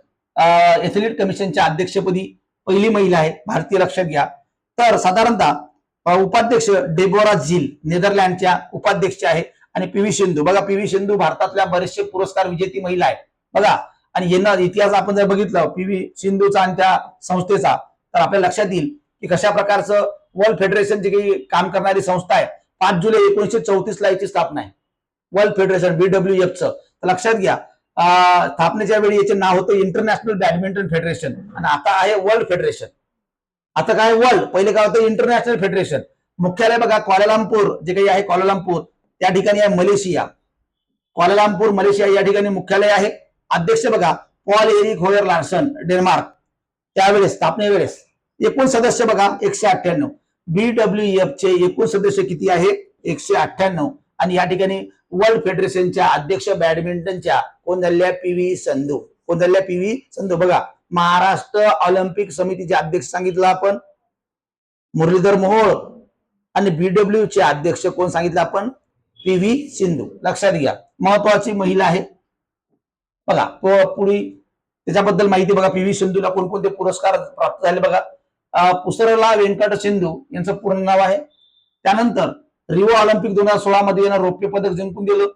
एथलीट कमिशनच्या अध्यक्षपदी पहिली महिला आहे भारतीय. लक्षात घ्या. तर साधारणतः उपाध्यक्ष डेबोरा झील नेदरलँडच्या उपाध्यक्ष आहे. आणि पी.व्ही. सिंधू बघा, पी.व्ही. सिंधू भारतातल्या बरेचसे पुरस्कार विजेती महिला आहे बघा. आणि यांना इतिहास आपण जर बघितलं पी.व्ही. सिंधूचा आणि त्या संस्थेचा, तर आपल्याला लक्षात येईल की कशा प्रकारचं वर्ल्ड फेडरेशन जे काही काम करणारी संस्था आहे. 5 जुलै 1934 ला याची स्थापना आहे वर्ल्ड फेडरेशन BWF. तर लक्षात घ्या, स्थापनेच्या वेळी याचे नाव होतं इंटरनॅशनल बॅडमिंटन फेडरेशन, आणि आता आहे वर्ल्ड फेडरेशन. आता काय वर्ल्ड, पहिले काय होतं? International federation. मुख्यालय बघा क्वालालंपूर जे काही आहे, क्वालालंपूर त्या ठिकाणी आहे मलेशिया. क्वालालंपूर मलेशिया या ठिकाणी मुख्यालय आहे. अध्यक्ष बघा पॉल एरिक होयर लार्सन डेन्मार्क. त्यावेळेस स्थापनेवेळेस एकूण सदस्य बघा 198. BWF चे एकूण सदस्य किती आहे? 198. आणि या ठिकाणी वर्ल्ड फेडरेशनच्या अध्यक्ष बॅडमिंटनच्या कोण झालेल्या? पी.व्ही. सिंधू. कोण झालेल्या? पी.व्ही. सिंधू. बघा महाराष्ट्र ऑलिम्पिक समितीचे अध्यक्ष सांगितलं आपण मुरलीधर मोहोळ, आणि BWF चे अध्यक्ष कोण सांगितलं आपण? पी.व्ही. सिंधू. लक्षात घ्या, महत्वाची महिला आहे बघा. पुढे त्याच्याबद्दल माहिती बघा. पी.व्ही. सिंधूला कोणकोणते पुरस्कार प्राप्त झाले बघा. पुसरला वेंकट सिंधू यांचं पूर्ण नाव आहे. त्यानंतर रिओ ऑलिम्पिक 2016 मध्ये यांना रौप्य पदक जिंकून दिलं.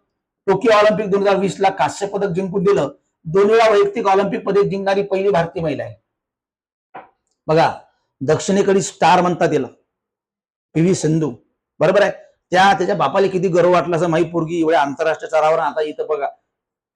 टोकियो ऑलिम्पिक 2020 ला कांस्य पदक जिंकून दिलं. 2 वेळा वैयक्तिक ऑलिम्पिक पदक जिंकणारी पहिली भारतीय महिला आहे बघा. दक्षिणेकडे स्टार म्हणतात याला पी.व्ही. सिंधू. बरोबर आहे. त्याच्या बापाला किती गर्व वाटला असं माही पोरगी एवढ्या आंतरराष्ट्रीय स्तरावर. आता इथं बघा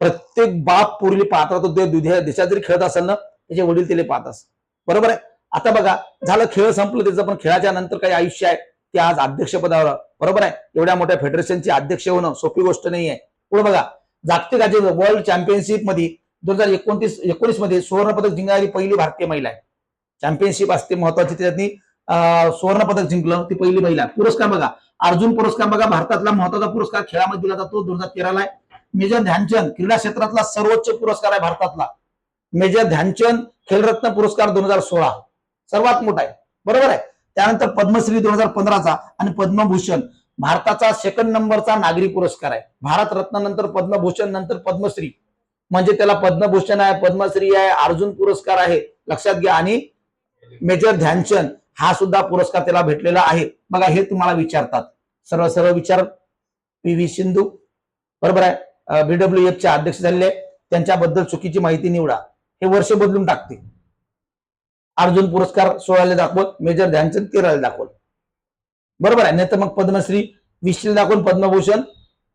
प्रत्येक बाप पोरीला पाहत राहतो. देशात जरी खेळत असेल ना, त्याचे वडील त्याला पाहत असत. बरोबर आहे. आता बघा झालं, खेळ संपलं त्याचं, पण खेळाच्या नंतर काही आयुष्य आहे ते आज अध्यक्षपदावर. बरोबर आहे. एवढ्या मोठ्या फेडरेशनचे अध्यक्ष होणं सोपी गोष्ट नाही आहे. पुढे बघा, जागतिक वर्ल्ड चॅम्पियनशिप मध्ये 2019 मध्ये सुवर्ण पदक जिंकणारी पहिली भारतीय महिला आहे. चॅम्पियनशिप असते महत्वाची, त्याच्यातनी सुवर्ण पदक जिंकलं ती पहिली महिला. पुरस्कार बघा, अर्जुन पुरस्कार बघा भारतातला महत्वाचा पुरस्कार खेळामध्ये दिला जातो. 2013 ला आहे. मेजर ध्यानचंद क्रीडा क्षेत्रातला सर्वोच्च पुरस्कार आहे भारतातला. मेजर ध्यानचंद खेलरत्न पुरस्कार 2016 सर्वात मोठा आहे. बरोबर आहे. त्यानंतर पद्मश्री 2015चा आणि पद्मभूषण भारताचा 2nd नंबरचा नागरी पुरस्कार आहे. भारत रत्न नंतर पद्मभूषण नंतर पद्मश्री, म्हणजे त्याला पद्मभूषण आहे, पद्मश्री आहे, अर्जुन पुरस्कार आहे. लक्षात घ्या. आणि मेजर ध्यानचंद हा सुद्धा पुरस्कार त्याला भेटलेला आहे बघा. हे तुम्हाला विचारतात, सर्व सर्व विचार. पी.व्ही. सिंधू बरोबर आहे. BWF चे अध्यक्ष झालेले, त्यांच्याबद्दल चुकीची माहिती निवडा. हे वर्ष बदलून टाकते. अर्जुन पुरस्कार 16 दाखवल, मेजर ध्यानचंद 13 दाखवल. बरोबर आहे. नाही तर मग पद्मश्री 20 दाखवून, पद्मभूषण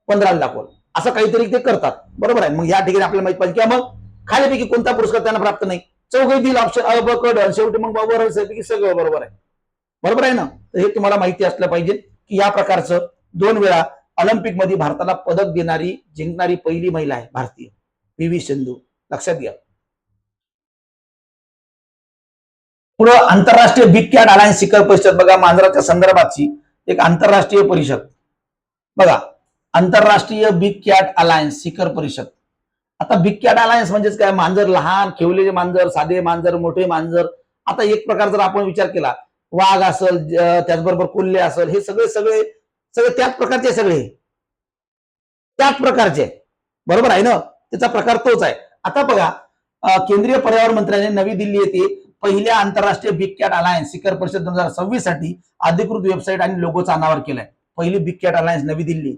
15 दाखवल. असं काहीतरी ते करतात. बरोबर आहे. मग या ठिकाणी आपल्याला माहित पाहिजे की मग खालीपैकी कोणता पुरस्कार त्यांना प्राप्त नाही. चौघीतील ऑप्शन अ ब क ड, शेवटी मग बरोबर सगळं बरोबर आहे. बरोबर आहे ना. तर हे तुम्हाला माहिती असलं पाहिजे की या प्रकारचं 2 वेळा ऑलिम्पिक मध्ये भारताला पदक देणारी जिंकणारी पहिली महिला आहे भारतीय, पी.व्ही. सिंधू. लक्षात घ्या. पुढे आंतरराष्ट्रीय बिग कॅट अलायन्स शिखर परिषद बघा, मांजराच्या संदर्भाची एक आंतरराष्ट्रीय परिषद बघा. आंतरराष्ट्रीय बिग कॅट अलायन्स शिखर परिषद. आता बिग कॅट अलायन्स म्हणजेच काय? मांजर, लहान खेवलेले मांजर, साधे मांजर, मोठे मांजर. आता एक प्रकार जर आपण विचार केला, वाघ असेल, त्याचबरोबर कोल्हे असेल, हे सगळे सगळे सगळे त्याच प्रकारचे, सगळे त्याच प्रकारचे. बरोबर आहे ना. त्याचा प्रकार तोच आहे. आता बघा, केंद्रीय पर्यावरण मंत्र्याने नवी दिल्ली येथे पहिल्या आंतरराष्ट्रीय बिग कॅट अलायन्स शिखर परिषद 2026 साठी अधिकृत वेबसाईट आणि लोगोचा अनावर केलाय. पहिली बिग कॅट अलायन्स नवी दिल्ली,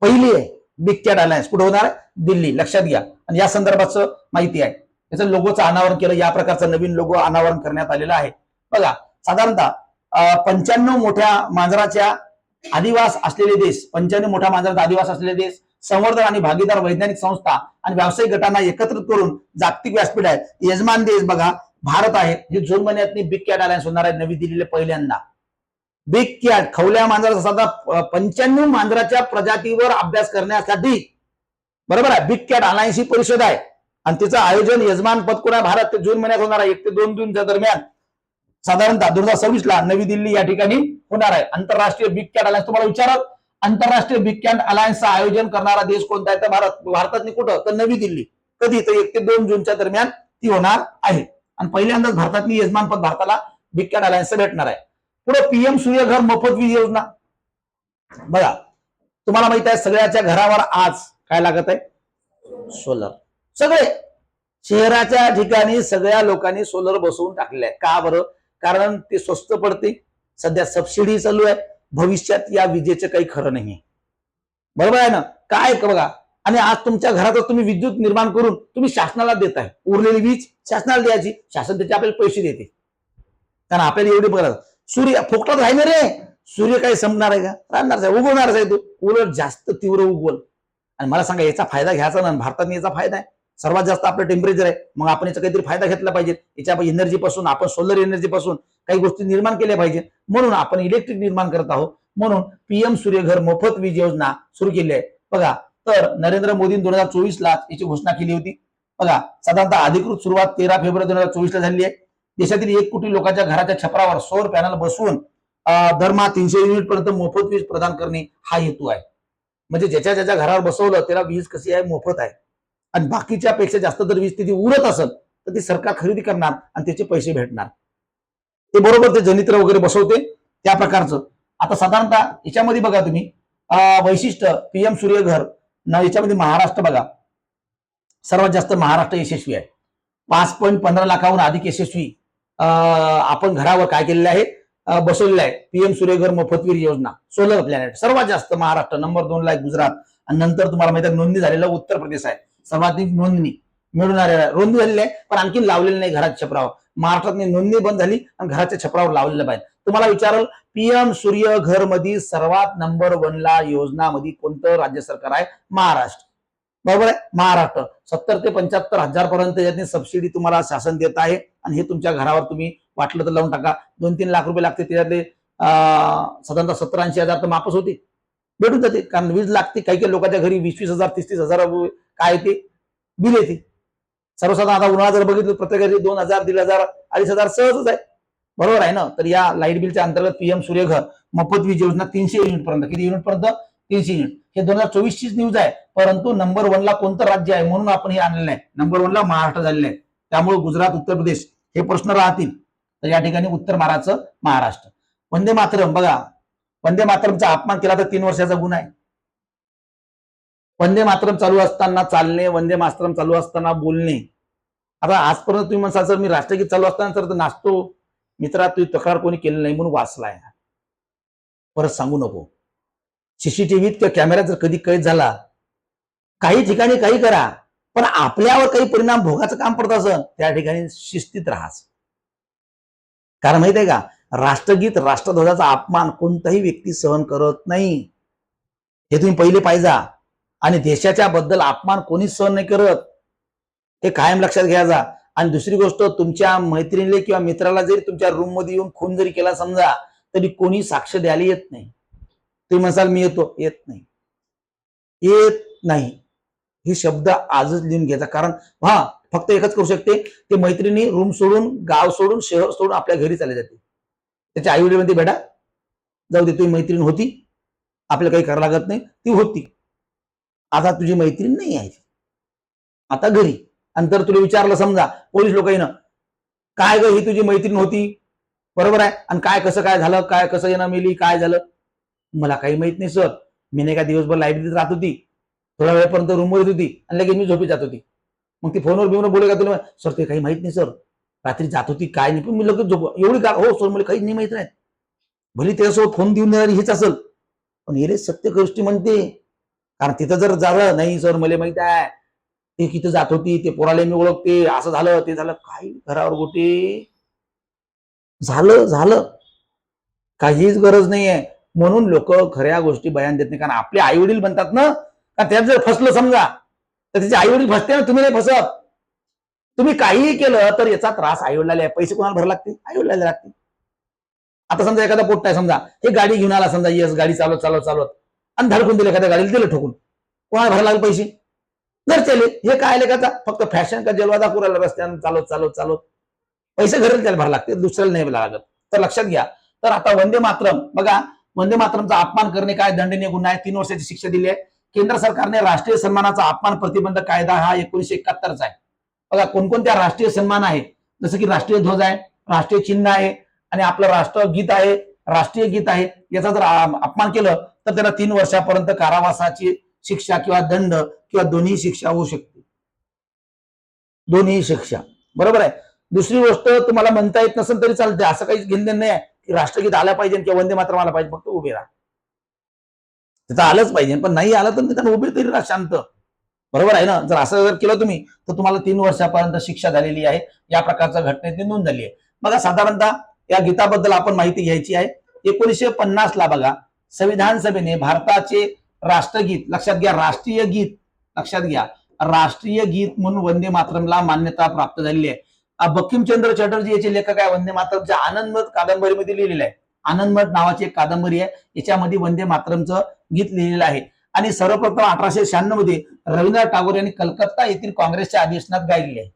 पहिली आहे बिग कॅट अलायन्स. कुठे होणार आहे? दिल्ली. लक्षात घ्या. आणि या संदर्भाचं माहिती आहे. त्याचं लोगोचं अनावरण केलं. या प्रकारचं नवीन लोगो अनावरण करण्यात आलेला आहे बघा. साधारणतः 95 मोठ्या मांजराच्या आदिवास असलेले देश, 95 मोठ्या मांजराचा आदिवास असलेले देश, संवर्धन आणि भागीदार वैज्ञानिक संस्था आणि व्यावसायिक गटांना एकत्रित करून जागतिक व्यासपीठ आहे. यजमान देश बघा भारत आहे. हे जून महिन्यात बिग कॅट अलायन्स होणार आहे नवी दिल्लीला पहिल्यांदा. बिग कॅट खवल्या मांजराचा साधा 95 मांजराच्या प्रजातीवर अभ्यास करण्यासाठी, बरोबर आहे, बिग कॅट अलायन्स ही परिषद आहे आणि तिचं आयोजन यजमान पद कोण आहे? भारत. ते जून महिन्यात होणार आहे 1 ते 2 जूनच्या दरम्यान, साधारणतः 2026 ला नवी दिल्ली या ठिकाणी होणार आहे. आंतरराष्ट्रीय बिग कॅट अलायन्स. तुम्हाला विचारत आंतरराष्ट्रीय बिग कॅट अलायन्सचं आयोजन करणारा देश कोणता आहे? तर भारत. भारतातली कुठं? तर नवी दिल्ली. कधी? तर 1 ते 2 जूनच्या दरम्यान ती होणार आहे आणि पहिल्यांदाच भारतातली यजमानपद भारताला बिग कॅट अलायन्सचं भेटणार आहे. पुढे पीएम सूर्यघर मोफत वीज योजना. बघा तुम्हाला माहित आहे सगळ्याच्या घरावर आज काय लागत आहे? सोलर. सगळे शहराच्या ठिकाणी सगळ्या लोकांनी सोलर बसवून टाकले आहे. का बरं? कारण ते स्वस्त पडते, सध्या सबसिडी चालू आहे, भविष्यात या विजेचं काही खरं नाही. बरोबर आहे ना? काय बघा, आणि आज तुमच्या घरातच तुम्ही विद्युत निर्माण करून तुम्ही शासनाला देताय. उरलेली वीज शासनाला द्यायची, शासन त्याचे आपल्याला पैसे देते. कारण आपल्याला एवढे बघा सूर्य फुकटात राहिलं रे. सूर्य काही संपणार आहे का? राहणारच आहे, उगवणारच आहे. तो उलट जास्त तीव्र उगवल. आणि मला सांगा याचा फायदा घ्यायचा ना, भारतात याचा फायदा आहे. सर्वात जास्त आपलं टेम्परेचर आहे, मग आपण याचा काहीतरी फायदा घेतला पाहिजे. याच्या एनर्जी पासून आपण सोलर एनर्जी पासून काही गोष्टी निर्माण केल्या पाहिजे. म्हणून आपण इलेक्ट्रिक निर्माण करत आहोत. म्हणून पीएम सूर्यघर मोफत वीज योजना सुरू केली आहे. बघा तर नरेंद्र मोदींनी 2024 ला याची घोषणा केली होती. बघा साधारणतः अधिकृत सुरुवात 13 फेब्रुवारी 2024 ला झाली आहे. देशातील 1 कोटी लोकांच्या घराच्या छपरावर सौर पॅनल बसवून दरमहा 300 युनिट पर्यंत मोफत वीज प्रदान करणे हा हेतू आहे. म्हणजे ज्याच्या ज्याच्या घरावर बसवलं त्याला वीज कशी आहे? मोफत आहे. आणि बाकीच्या पेक्षा जास्त जर वीज ती उरत असेल तर ती सरकार खरेदी करणार आणि त्याचे पैसे भेटणार. ते बरोबर ते जनित्र वगैरे बसवते त्या प्रकारचं. आता साधारणतः याच्यामध्ये बघा तुम्ही वैशिष्ट्य पीएम सूर्यघर याच्यामध्ये महाराष्ट्र बघा सर्वात जास्त महाराष्ट्र यशस्वी आहे. 5.15 लाखाहून अधिक यशस्वी आपण घरावर काय केलेलं आहे? बसवलेलं आहे. पीएम सूर्यघर मोफत वीज योजना सोलर प्लॅनेट. सर्वात जास्त महाराष्ट्र, नंबर 2 ला आहे गुजरात आणि नंतर तुम्हाला माहिती आहे नोंदणी झालेला उत्तर प्रदेश आहे. सर्वाधिक नोंदणी मिळवणारे नोंदणी झालेली आहे पण आणखी लावलेली नाही घराच्या छपरावर. महाराष्ट्रात नोंदणी बंद झाली आणि घराच्या छपरावर लावलेलं पाहिजे. तुम्हाला विचारल पीएम सूर्यघर मध्ये सर्वात नंबर 1 ला योजनामध्ये कोणतं राज्य सरकार आहे? महाराष्ट्र. बरोबर आहे, महाराष्ट्र. 70 ते 75 हजार पर्यंत यातनी सबसिडी तुम्हाला शासन देत आहे आणि हे तुमच्या घरावर तुम्ही वाटलं तर लावून टाका. 2-3 लाख रुपये लागते, त्याच्यातले साधारणतः 70-80 हजार तर माफच होते, भेटून जाते. कारण वीज लागते. काही काही लोकांच्या घरी 20-20 हजार 30-30 हजार काय ते बिल येते. सर्वसाधारण आता उन्हाळा जर बघितलं प्रत्येक घरी 2,000 1,500 2,500 सहजच आहे. बरोबर आहे ना? तर या लाईट बिलच्या अंतर्गत पीएम सूर्यघर मोफत वीज योजना 300 युनिट पर्यंत. किती युनिट पर्यंत? 300 युनिट. हे 2024 चीच न्यूज आहे. परंतु नंबर 1 ला कोणतं राज्य आहे म्हणून आपण हे आणलेलं आहे. नंबर 1 ला महाराष्ट्र झालेलं आहे. त्यामुळे गुजरात उत्तर प्रदेश हे प्रश्न राहतील. तर या ठिकाणी उत्तर मारायचं महाराष्ट्र. वंदे मातरम बघा, वंदे मातरमचा अपमान केला तर 3 वर्षाचा गुन्हा आहे. वंदे मातरम चालू असताना चालणे, वंदे मातरम चालू असताना बोलणे. आता आजपर्यंत तुम्ही म्हणसाल सर मी राष्ट्रगीत चालू असताना तर नाचतो, मित्रा तुझी तक्रार कोणी केली नाही म्हणून वाचलाय. परत सांगू नको. सीसीटीव्हीत किंवा कॅमेरा जर कधी कैद झाला, काही ठिकाणी काही करा पण आपल्यावर काही परिणाम भोगाचं काम पडत असेल त्या ठिकाणी शिस्तीत राहाच. कारण माहित आहे का, राष्ट्रगीत राष्ट्रध्वजाचा अपमान कोणताही व्यक्ती सहन करत नाही. हे तुम्ही पहिले पाहिजे. आणि देशाच्या बद्दल अपमान कोणीच सहन नाही करत, हे कायम लक्षात घ्यायचा. आणि दुसरी गोष्ट, तुमच्या मैत्रिणीला किंवा मित्राला जरी तुमच्या रूम मध्ये येऊन खून जरी केला समजा तरी कोणी साक्ष द्यायला येत नाही. तुम्ही म्हणसाल मी येतो, येत नाही, येत नाही. हे शब्द आजच लिहून घ्यायचा. कारण फक्त एकच करू शकते, ते मैत्रिणी रूम सोडून, गाव सोडून, शहर सोडून आपल्या घरी चालले जाते. त्याच्या आई वडील म्हणते बेटा जाऊ दे, तुझी मैत्रीण होती, आपल्याला काही करावं लागत नाही, ती होती, आता तुझी मैत्रीण नाही आहे, आता घरी. नंतर तुला विचारलं समजा पोलीस लोकांना, काय ग ही तुझी मैत्रीण होती, बरोबर आहे, आणि काय कसं काय झालं, काय कसं येणं मेली, काय झालं? मला काही माहित नाही सर, मी नाही का दिवसभर लायब्ररीत राहत होती, थोड्या वेळपर्यंत रूमवर येत होती आणि लगेच मी झोपी जात होती. मग ती फोनवर बिवून बोले का तुला? सर ते काही माहित नाही सर, रात्री जात होती काय नाही, पण मी लगेच झोप. एवढी का? हो सर मला काही नाही माहित नाही. भले त्याच्यासोबत फोन देऊन देणारी हेच असेल, पण हे सत्य गोष्टी म्हणते. कारण तिथं जर झालं नाही सर मला माहित आहे, ते किती जात होती, ते पोराला मी ओळखते, असं झालं ते झालं, काही घरावर गोटे झालं. काहीच गरज नाहीये. म्हणून लोक खऱ्या गोष्टी बयान देत नाही, कारण आपले आई वडील म्हणतात ना, का त्यात जर फसलं समजा तर त्याचे आई वडील फसते ना, तुम्ही नाही फसत. तुम्ही काहीही केलं तर याचा त्रास आई वडिलाला आहे. पैसे कोणाला भरावे लागतील? आई वडिलाला लागतील. आता समजा एखादा पोट्ट आहे, समजा हे गाडी घेऊन आला, समजा यस गाडी चालवत चालवत चालवत आणि धडकून दिलं, एखाद्या गाडीला दिलं ठोकून, कोणाला भरायला लागले पैसे? घरच्याले. हे काय लेखाचा फक्त फॅशन का जलवा दाखवू राहिला रस्त्यानं चालवत चालवत चालवत, पैसे घरी त्याला भरायला लागते, दुसऱ्याला नाही लागत. तर लक्षात घ्या. तर आता वंदे मातरम बघा, वंदे मातरमचा अपमान करणे काय दंडनीय गुन्हा आहे, 3 वर्षाची शिक्षा दिली आहे. केंद्र सरकारने राष्ट्रीय सन्मानाचा अपमान प्रतिबंध कायदा हा 1971चा आहे. बघा कोणकोणत्या राष्ट्रीय सन्मान आहेत, जसं की राष्ट्रीय ध्वज आहे, राष्ट्रीय चिन्ह आहे आणि आपलं राष्ट्रगीत आहे, राष्ट्रीय गीत आहे. याचा जर अपमान केलं तर त्याला 3 वर्षापर्यंत कारावासाची शिक्षा किंवा दंड किंवा दोन्ही शिक्षा होऊ शकते. दोन्ही शिक्षा. बरोबर आहे. दुसरी गोष्ट, तुम्हाला म्हणता येत नसेल तरी चालते, असं काहीच घेणं नाही आहे की राष्ट्रगीत आलं पाहिजे किंवा वंदे मातरम आला पाहिजे. फक्त उभे राहा, तिथं आलंच पाहिजे, पण नाही आलं तर निदान उभे तरी राहा शांत. बरोबर आहे ना. जर असं जर केलं तुम्ही तर तुम्हाला 3 वर्षापर्यंत शिक्षा झालेली आहे. या प्रकारच्या घटनेची नोंद झाली आहे. बघा साधारणतः या गीताबद्दल आपण माहिती घ्यायची आहे. 1950 ला बघा संविधान सभेने भारताचे राष्ट्रगीत, लक्षात घ्या राष्ट्रीय गीत, लक्षात घ्या राष्ट्रीय गीत म्हणून वंदे मातरमला मान्यता प्राप्त झालेली आहे. बंकिमचंद्र चटर्जी याचे लेखक आहे. वंदे मातरमच्या आनंदमठ कादंबरीमध्ये लिहिलेलं आहे. आनंदमठ नावाची एक कादंबरी आहे, याच्यामध्ये वंदे मातरमचं गीत लिहिलेलं आहे. आणि सर्वप्रथम 1896 मध्ये रवींद्रनाथ टागोर यांनी कलकत्ता येथील काँग्रेसच्या अधिवेशनात गायलेली आहे.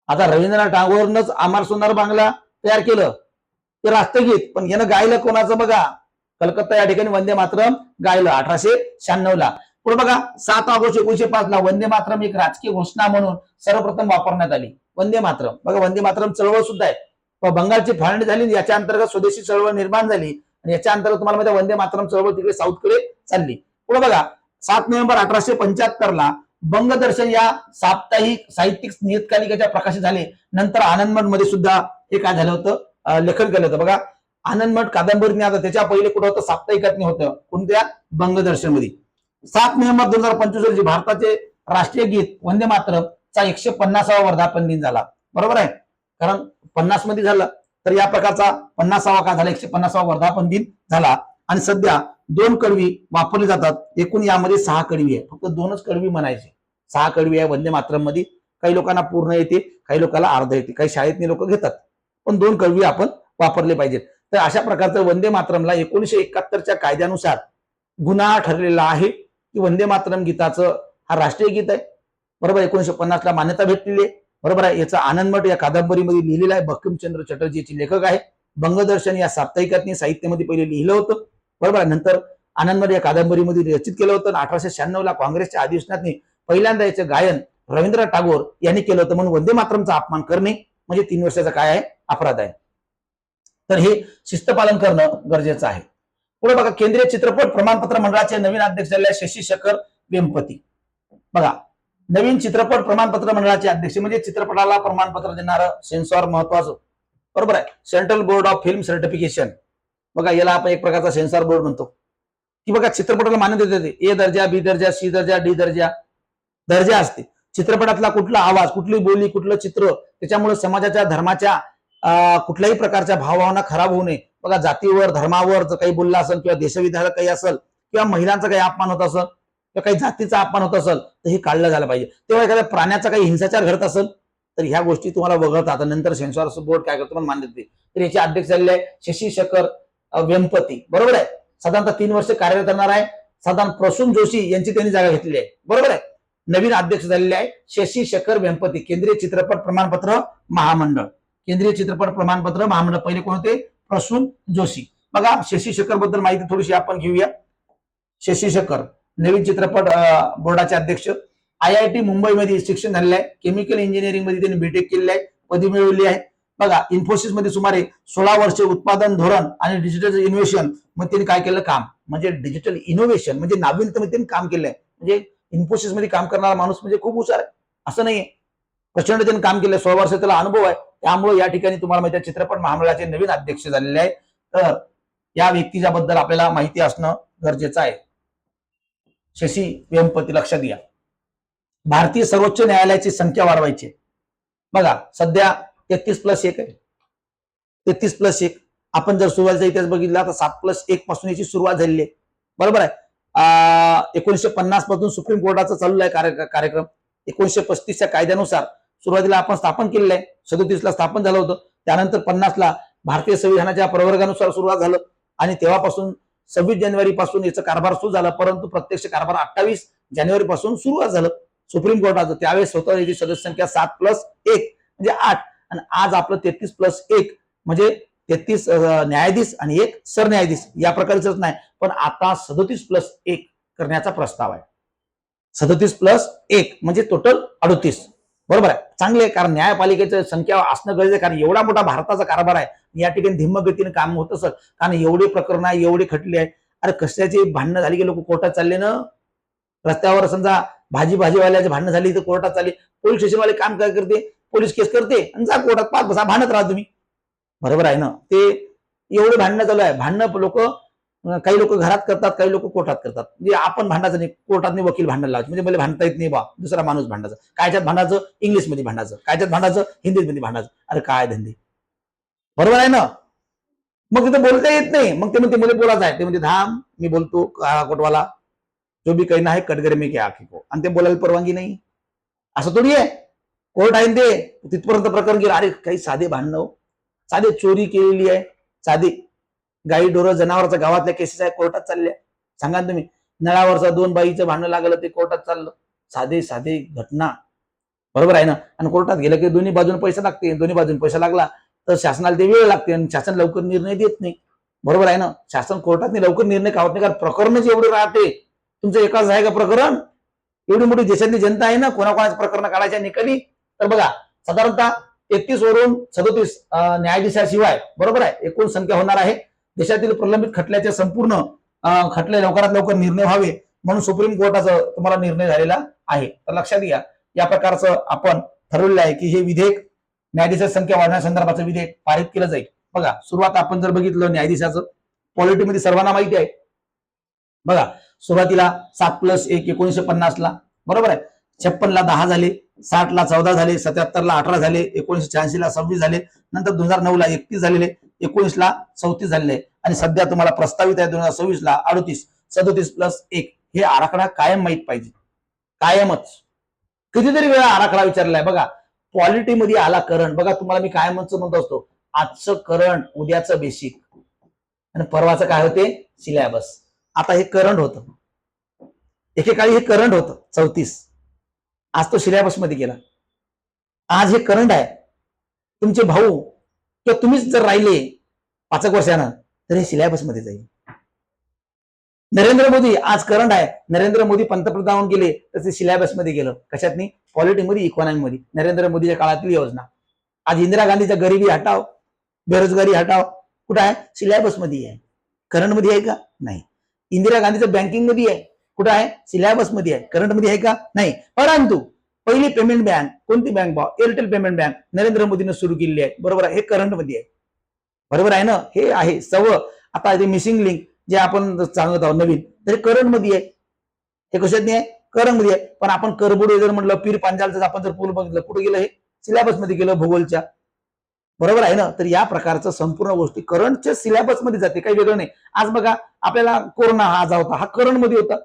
आता रवींद्रनाथ टागोरनंच अमर सोनार बांगला तयार केलं, ते राष्ट्रगीत, पण यानं गायलं कोणाचं बघा, कलकत्ता या ठिकाणी वंदे मातरम गायलं 1896 ला. पुढे बघा 7 ऑगस्ट 1905 ला वंदे मातरम एक राजकीय घोषणा म्हणून सर्वप्रथम वापरण्यात आली. वंदे मातरम बघा, वंदे मातरम चळवळ सुद्धा आहे. बंगालची फाळणी झाली, याच्या अंतर्गत स्वदेशी चळवळ निर्माण झाली आणि याच्या अंतर्गत तुम्हाला माहिती वंदे मातरम चळवळ तिकडे साऊथकडे चालली. पुढे बघा 7 नोव्हेंबर 1875 ला बंगदर्शन या साप्ताहिक साहित्यिक नियतकालिकाच्या प्रकाशित झाले. नंतर आनंदमठ मध्ये सुद्धा हे काय झालं होतं, लेखन केलं होतं. बघा आनंदमठ कादंबरीने, आता त्याच्या पहिले कुठं होतं, साप्ताहिकातनी होतं, कोणत्या, बंगदर्शन मध्ये. 7 नोव्हेंबर 2025 रोजी भारताचे राष्ट्रीय गीत वंदे मातरम चा 150वा वर्धापन दिन झाला. बरोबर आहे, कारण 50 मध्ये झालं, तर या प्रकारचा 50वा का झाला, 150वा वर्धापन दिन झाला. आणि सध्या 2 कडवी वापरली जातात. एकूण यामध्ये 6 कडवी आहे, फक्त 2च कडवी म्हणायचे. 6 कडवी आहे वंदे मातरम मध्ये. काही लोकांना पूर्ण येते, काही लोकांना अर्ध येते, काही शाळेतली लोक घेतात, पण 2 कडवी आपण वापरले पाहिजेत. तर अशा प्रकारचं वंदे मातरमला 1971च्या कायद्यानुसार गुन्हा ठरलेला आहे की वंदे मातरम गीताचं हा राष्ट्रीय गीत आहे. बरोबर, 1950 ला मान्यता भेटलेली आहे. बरोबर आहे. याचा आनंदमठ या कादंबरीमध्ये लिहिलेला आहे. बंकिमचंद्र चटर्जी याचे लेखक आहे. बंगदर्शन या साप्ताहिकातनी साहित्यामध्ये पहिले लिहिलं होतं. बरोबर आहे. नंतर आनंदमठ या कादंबरीमध्ये रचित केलं होतं. 1896 ला काँग्रेसच्या अधिवेशनात पहिल्यांदा याचं गायन रवींद्रनाथ टागोर यांनी केलं होतं. म्हणून वंदे मातरमचा अपमान करणे म्हणजे 3 वर्षाचा काय आहे, अपराध आहे. तर हे शिस्तपालन करणं गरजेचं आहे. पुढे बघा केंद्रीय चित्रपट प्रमाणपत्र मंडळाचे नवीन अध्यक्ष झाले शशी शेखर वेंपती. बघा नवीन चित्रपट प्रमाणपत्र मंडळाचे अध्यक्ष म्हणजे चित्रपटाला प्रमाणपत्र देणारं सेन्सॉर महत्वाचं. बरोबर आहे. Central board of film certification. बघा याला आपण एक प्रकारचा सेन्सॉर बोर्ड म्हणतो, की बघा चित्रपटाला मान्यता देते. ए दर्जा, बी दर्जा, सी दर्जा, डी दर्जा, दर्जा असते. चित्रपटातला कुठला आवाज, कुठली बोली, कुठलं चित्र, त्याच्यामुळे समाजाच्या धर्माच्या कुठल्याही प्रकारच्या भावभावना खराब होऊ नये. बघा जातीवर, धर्मावर जर काही बोलला असेल किंवा देशविधाला काही असेल किंवा महिलांचा काही अपमान होत असेल किंवा काही जातीचा अपमान होत असेल तर हे काढलं झालं पाहिजे. तेव्हा एखाद्या प्राण्याचा काही हिंसाचार घडत असेल तर ह्या गोष्टी तुम्हाला वगळतात. नंतर सेन्सॉर बोर्ड काय करतो मान्यता देते. तर याचे अध्यक्ष झालेले आहे शशी शेखर वेंपती. बरोबर आहे. साधारणतः 3 वर्ष कार्यरत करणार आहे. साधारण प्रसून जोशी यांची त्यांनी जागा घेतलेली आहे. बरोबर आहे. नवीन अध्यक्ष झालेले आहे शशी शेखर वेंपती. केंद्रीय चित्रपट प्रमाणपत्र महामंडळ. केंद्रीय चित्रपट प्रमाणपत्र महामंडळ पहिले कोण होते, प्रसून जोशी. बघा शशी शेखर बद्दल माहिती थोडीशी आपण घेऊया. शशी शेखर नवीन चित्रपट बोर्डाचे अध्यक्ष. IIT मुंबईमध्ये शिक्षण झालेलं आहे. केमिकल इंजिनिअरिंग मध्ये त्यांनी बीटेक केलेलं आहे, पदवी मिळवली आहे. बघा इन्फोसिस मध्ये सुमारे 16 वर्षे उत्पादन धोरण आणि डिजिटल इनोव्हेशन मध्ये त्यांनी काय केलं काम, म्हणजे डिजिटल इनोव्हेशन म्हणजे नाविन्यतेमध्ये त्यांनी काम केलंय. म्हणजे इन्फोसिस मध्ये काम करणारा माणूस म्हणजे खूप हुशार आहे असं नाहीये. प्रचंड त्यांनी काम केलंय. 16 वर्ष त्याला अनुभव आहे. त्यामुळे या ठिकाणी तुम्हाला माहिती आहे चित्रपट महामंडळाचे नवीन अध्यक्ष झालेले आहे. तर या व्यक्तीच्या बद्दल आपल्याला माहिती असणं गरजेचं आहे. शशी वेंपती लक्षात घ्या. भारतीय सर्वोच्च न्यायालयाची संख्या वाढवायची. बघा सध्या 33+1 आहे. 33+1 आपण जर सुरुवातीचा इतिहास बघितला तर 7+1 पासून याची सुरुवात झालेली आहे, बरोबर आहे. 1950 पासून सुप्रीम कोर्टाचा चालू आहे कार्यक्रम. 1935च्या कायद्यानुसार सुरुवातीला आपण स्थापन केलेलं आहे, 37ला स्थापन झालं होतं. त्यानंतर 50ला भारतीय संविधानाच्या प्रवर्गानुसार सुरुवात झालं आणि तेव्हापासून 26 जानेवारी पासून याचा कारभार सुरू झाला, परंतु प्रत्यक्ष कारभार 28 जानेवारी पासून सुरुवात झालं सुप्रीम कोर्टाचं. त्यावेळेस स्वतः याची सदस्य संख्या 7+1 म्हणजे 8 आणि आज आपलं 33+1 म्हणजे 33 न्यायाधीश आणि 1 सरन्यायाधीश या प्रकारचंच नाही, पण आता 37+1 करण्याचा प्रस्ताव आहे. 37+1 म्हणजे टोटल 38, बरोबर आहे. चांगले आहे, कारण न्यायपालिकेची संख्या असणं गरजेचं आहे, कारण एवढा मोठा भारताचा कारभार आहे. या ठिकाणी धिम्म गतीने काम होत असत, कारण एवढे प्रकरण आहे, एवढे खटले आहे. अरे कशाची भांडणं झाली की लोक कोर्टात चालले ना, रस्त्यावर समजा भाजीवाल्याचे भांडणं झाली तर कोर्टात चालली. पोलीस स्टेशनवाले काम काय करते, पोलीस केस करते आणि जा कोर्टात, पाच बसा, भांडत राहा तुम्ही, बरोबर आहे ना. ते एवढे भांडणं चालू आहे. भांडणं लोक, काही लोक घरात करतात, काही लोक कोर्टात करतात. म्हणजे आपण भांडायचं नाही, कोर्टात नाही वकील भांडायला लावायचं, म्हणजे मला भांडता येत नाही बा, दुसरा माणूस भांडायचं. कायच्यात भांडायचं, इंग्लिशमध्ये भांडायचं, कायच्यात भांडायचं, हिंदीमध्ये भांडायचं. अरे काय धंदे, बरोबर आहे ना. मग तिथं बोलता येत नाही, मग ते म्हणते मला बोलायचं आहे, ते म्हणते धाम मी बोलतो कोटवाला, जो भी कहना है कटघरे में क्या आखी को, आणि ते बोलायला परवानगी नाही. असं थोडी आहे, कोर्ट आहे ते तिथपर्यंत प्रकरण गेलं. अरे काही साधे भांडणं, साधे चोरी केलेली आहे, साधे गाई ढोरं जनावरच्या गावातल्या केसेस आहे, कोर्टात चालल्या. सांगा तुम्ही, नळावरचा 2 बाईचं भांडणं लागलं ते कोर्टात चाललं. साधे साधे घटना, बरोबर आहे ना. आणि कोर्टात गेलं की दोन्ही बाजून पैसा लागते, दोन्ही बाजून पैसा लागला तर शासनाला ते वेळ लागते आणि शासन लवकर निर्णय देत नाही, बरोबर आहे ना. शासन कोर्टात लवकर निर्णय कावत नाही, कारण प्रकरणच एवढे राहते. तुमचं एकाच आहे का प्रकरण, एवढी मोठी देशातली जनता आहे ना, कोणाकोणाचं प्रकरण काढायच्या निकाली. तर बघा, साधारणतः 33 वरून 37 न्यायाधीशाशिवाय, बरोबर आहे, एकूण संख्या होणार आहे. देशातील प्रलंबित खटल्याचे संपूर्ण खटले लवकरात लवकर निर्णय व्हावे म्हणून सुप्रीम कोर्टाचा तुम्हाला निर्णय झालेला आहे. तर लक्षात घ्या, या प्रकारचं आपण ठरवलेलं आहे की हे विधेयक, न्यायाधीशाची संख्या वाढवण्यासंदर्भाचं विधेयक पारित केलं जाईल. बघा, सुरुवात आपण जर बघितलं न्यायाधीशाचं, पॉलिटीमध्ये सर्वांना माहिती आहे. बघा, सुरुवातीला 7+1 1950ला, बरोबर आहे, 56ला 10 झाले, 60ला 14 झाले, 77ला 18 झाले, 1986ला 26 झाले, नंतर 2009ला 31 झालेले, 19ला 34 झालेले आणि सध्या तुम्हाला प्रस्तावित आहे 2026ला 38. 37+1 हे आराखडा कायम माहित पाहिजे, कायमच. कितीतरी वेळा आराखडा विचारलाय. बघा, पॉलिटीमध्ये आला करंट. बघा, तुम्हाला मी कायमच म्हणत असतो, आजचं करंट, उद्याचं बेसिक आणि परवाचं काय होते, सिलेबस. आता हे करंट होतं, एकेकाळी हे करंट होतं 34, आज तो सिलेबस मध्ये गेला. आज हे करंट आहे. तुमचे भाऊ किंवा तुम्हीच जर राहिले 5 वर्षानं तर हे सिलेबस मध्ये जाईल. नरेंद्र मोदी आज करंट आहे, नरेंद्र मोदी पंतप्रधान गेले तर ते सिलेबस मध्ये गेलं. कशात नाही, पॉलिटीमध्ये, इकॉनॉमीमध्ये. नरेंद्र मोदीच्या काळातील योजना. आज इंदिरा गांधीच्या गरिबी हटाव, बेरोजगारी हटाव, कुठं आहे, सिलेबस मध्ये आहे. करंट मध्ये आहे का, नाही. इंदिरा गांधीचं बँकिंग मध्ये आहे, कुठं आहे, सिलेबस मध्ये आहे. करंट मध्ये आहे का, नाही. परंतु पहिली पेमेंट बँक कोणती बँक भाव, एअरटेल पेमेंट बँक नरेंद्र मोदीने सुरू केलेली आहे, बरोबर आहे, हे करंट मध्ये आहे, बरोबर आहे ना. हे आहे सव. आता ते मिसिंग लिंक जे आपण सांगत आहोत नवीन, तर करंट मध्ये आहे. हे कशात नाही आहे, करंट मध्ये आहे. पण आपण करबुडे जर म्हटलं, पीर पांजालचं आपण जर पूल बघितलं, कुठे गेलं, हे सिलेबस मध्ये गेलं, भूगोलच्या, बरोबर आहे ना. तर या प्रकारचं संपूर्ण गोष्टी करंटच्या सिलेबस मध्ये जाते, काही वेगळं नाही. आज बघा, आपल्याला कोरोना हा आजार होता, हा करंट मध्ये होता.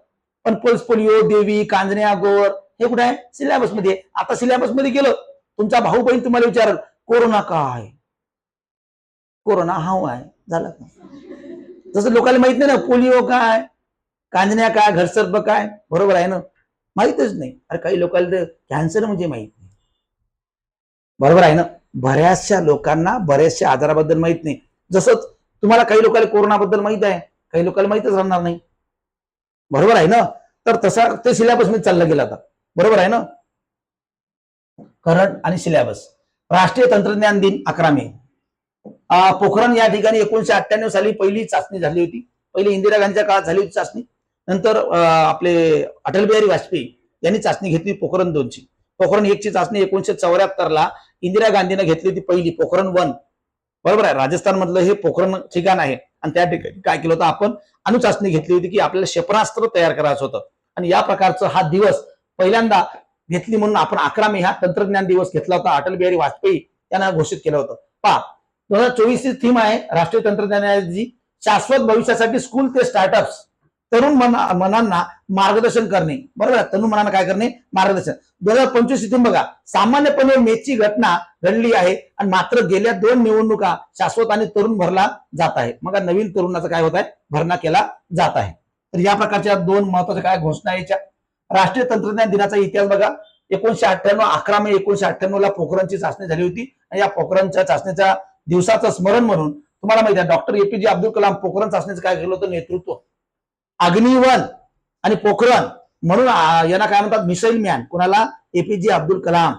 पण पल्स पोलिओ, देवी, कांजण्या, गोवर हे कुठे आहे, सिलेबस मध्ये. आता सिलेबस मध्ये गेलं, तुमचा भाऊ बहीण तुम्हाला विचारल कोरोना काय, कोरोना हा आहे, झाला का. जसं लोकांना माहित नाही ना, पोलिओ काय, कांजण्या काय, घरसर्प काय, बरोबर आहे ना, माहितच नाही. अरे काही लोकांना तर कॅन्सर म्हणजे माहित नाही, बरोबर आहे ना. बऱ्याचशा लोकांना बऱ्याचशा आजाराबद्दल माहित नाही. जसं तुम्हाला काही लोकांना कोरोनाबद्दल माहित आहे, काही लोकांना माहितच राहणार नाही, बरोबर आहे ना. तर तसा ते सिलेबस मध्ये चाललं गेलं आता, बरोबर आहे ना. करंट आणि सिलेबस. राष्ट्रीय तंत्रज्ञान दिन 11 मे. पोखरण या ठिकाणी 1998 साली पहिली चाचणी झाली होती. पहिली इंदिरा गांधीच्या काळात झाली होती चाचणी. नंतर आपले अटल बिहारी वाजपेयी यांनी चाचणी घेतली पोखरण 2ची. पोखरण 1 ची चाचणी 1974ला इंदिरा गांधीने घेतली होती, पहिली पोखरण 1, बरोबर आहे. राजस्थान मधलं हे पोखरण ठिकाण आहे आणि त्या ठिकाणी काय केलं होतं, आपण अणुचाचणी घेतली होती की आपल्याला क्षेपणास्त्र तयार करायचं होतं. आणि या प्रकारचं हा दिवस पहिल्यांदा घेतली म्हणून आपण 11 मे हा तंत्रज्ञान दिवस घेतला होता. अटल बिहारी वाजपेयी यांना घोषित केलं होतं. पहा, 2024ची थीम आहे राष्ट्रीय तंत्रज्ञानाची शाश्वत भविष्यासाठी स्कूल ते स्टार्टअप्स तरुण मनांना मार्गदर्शन करणे. बरोबर, तरुण मनांना काय करणे, मार्गदर्शन. 2025 थीम बघा, सामान्यपणे मेची घटना घडली आहे आणि मात्र गेल्या 2 निवडणुका शाश्वत आणि तरुण भरला जात आहे. मग नवीन तरुणाचा काय होत आहे, भरणा केला जात आहे. तर या प्रकारच्या 2 महत्वाच्या काय घोषणा यायच्या. राष्ट्रीय तंत्रज्ञान दिनाचा इतिहास बघा, 1998 11 मे 1998 ला पोखरणची चाचणी झाली होती आणि या पोखरणच्या चाचणीच्या दिवसाचं स्मरण म्हणून तुम्हाला माहिती आहे डॉक्टर एपीजे अब्दुल कलाम पोखरण चाचणीचं काय केलं होतं, नेतृत्व. अग्निवन आणि पोखरण म्हणून यांना काय म्हणतात, मिसाईल मॅन. कोणाला, एपीजे अब्दुल कलाम.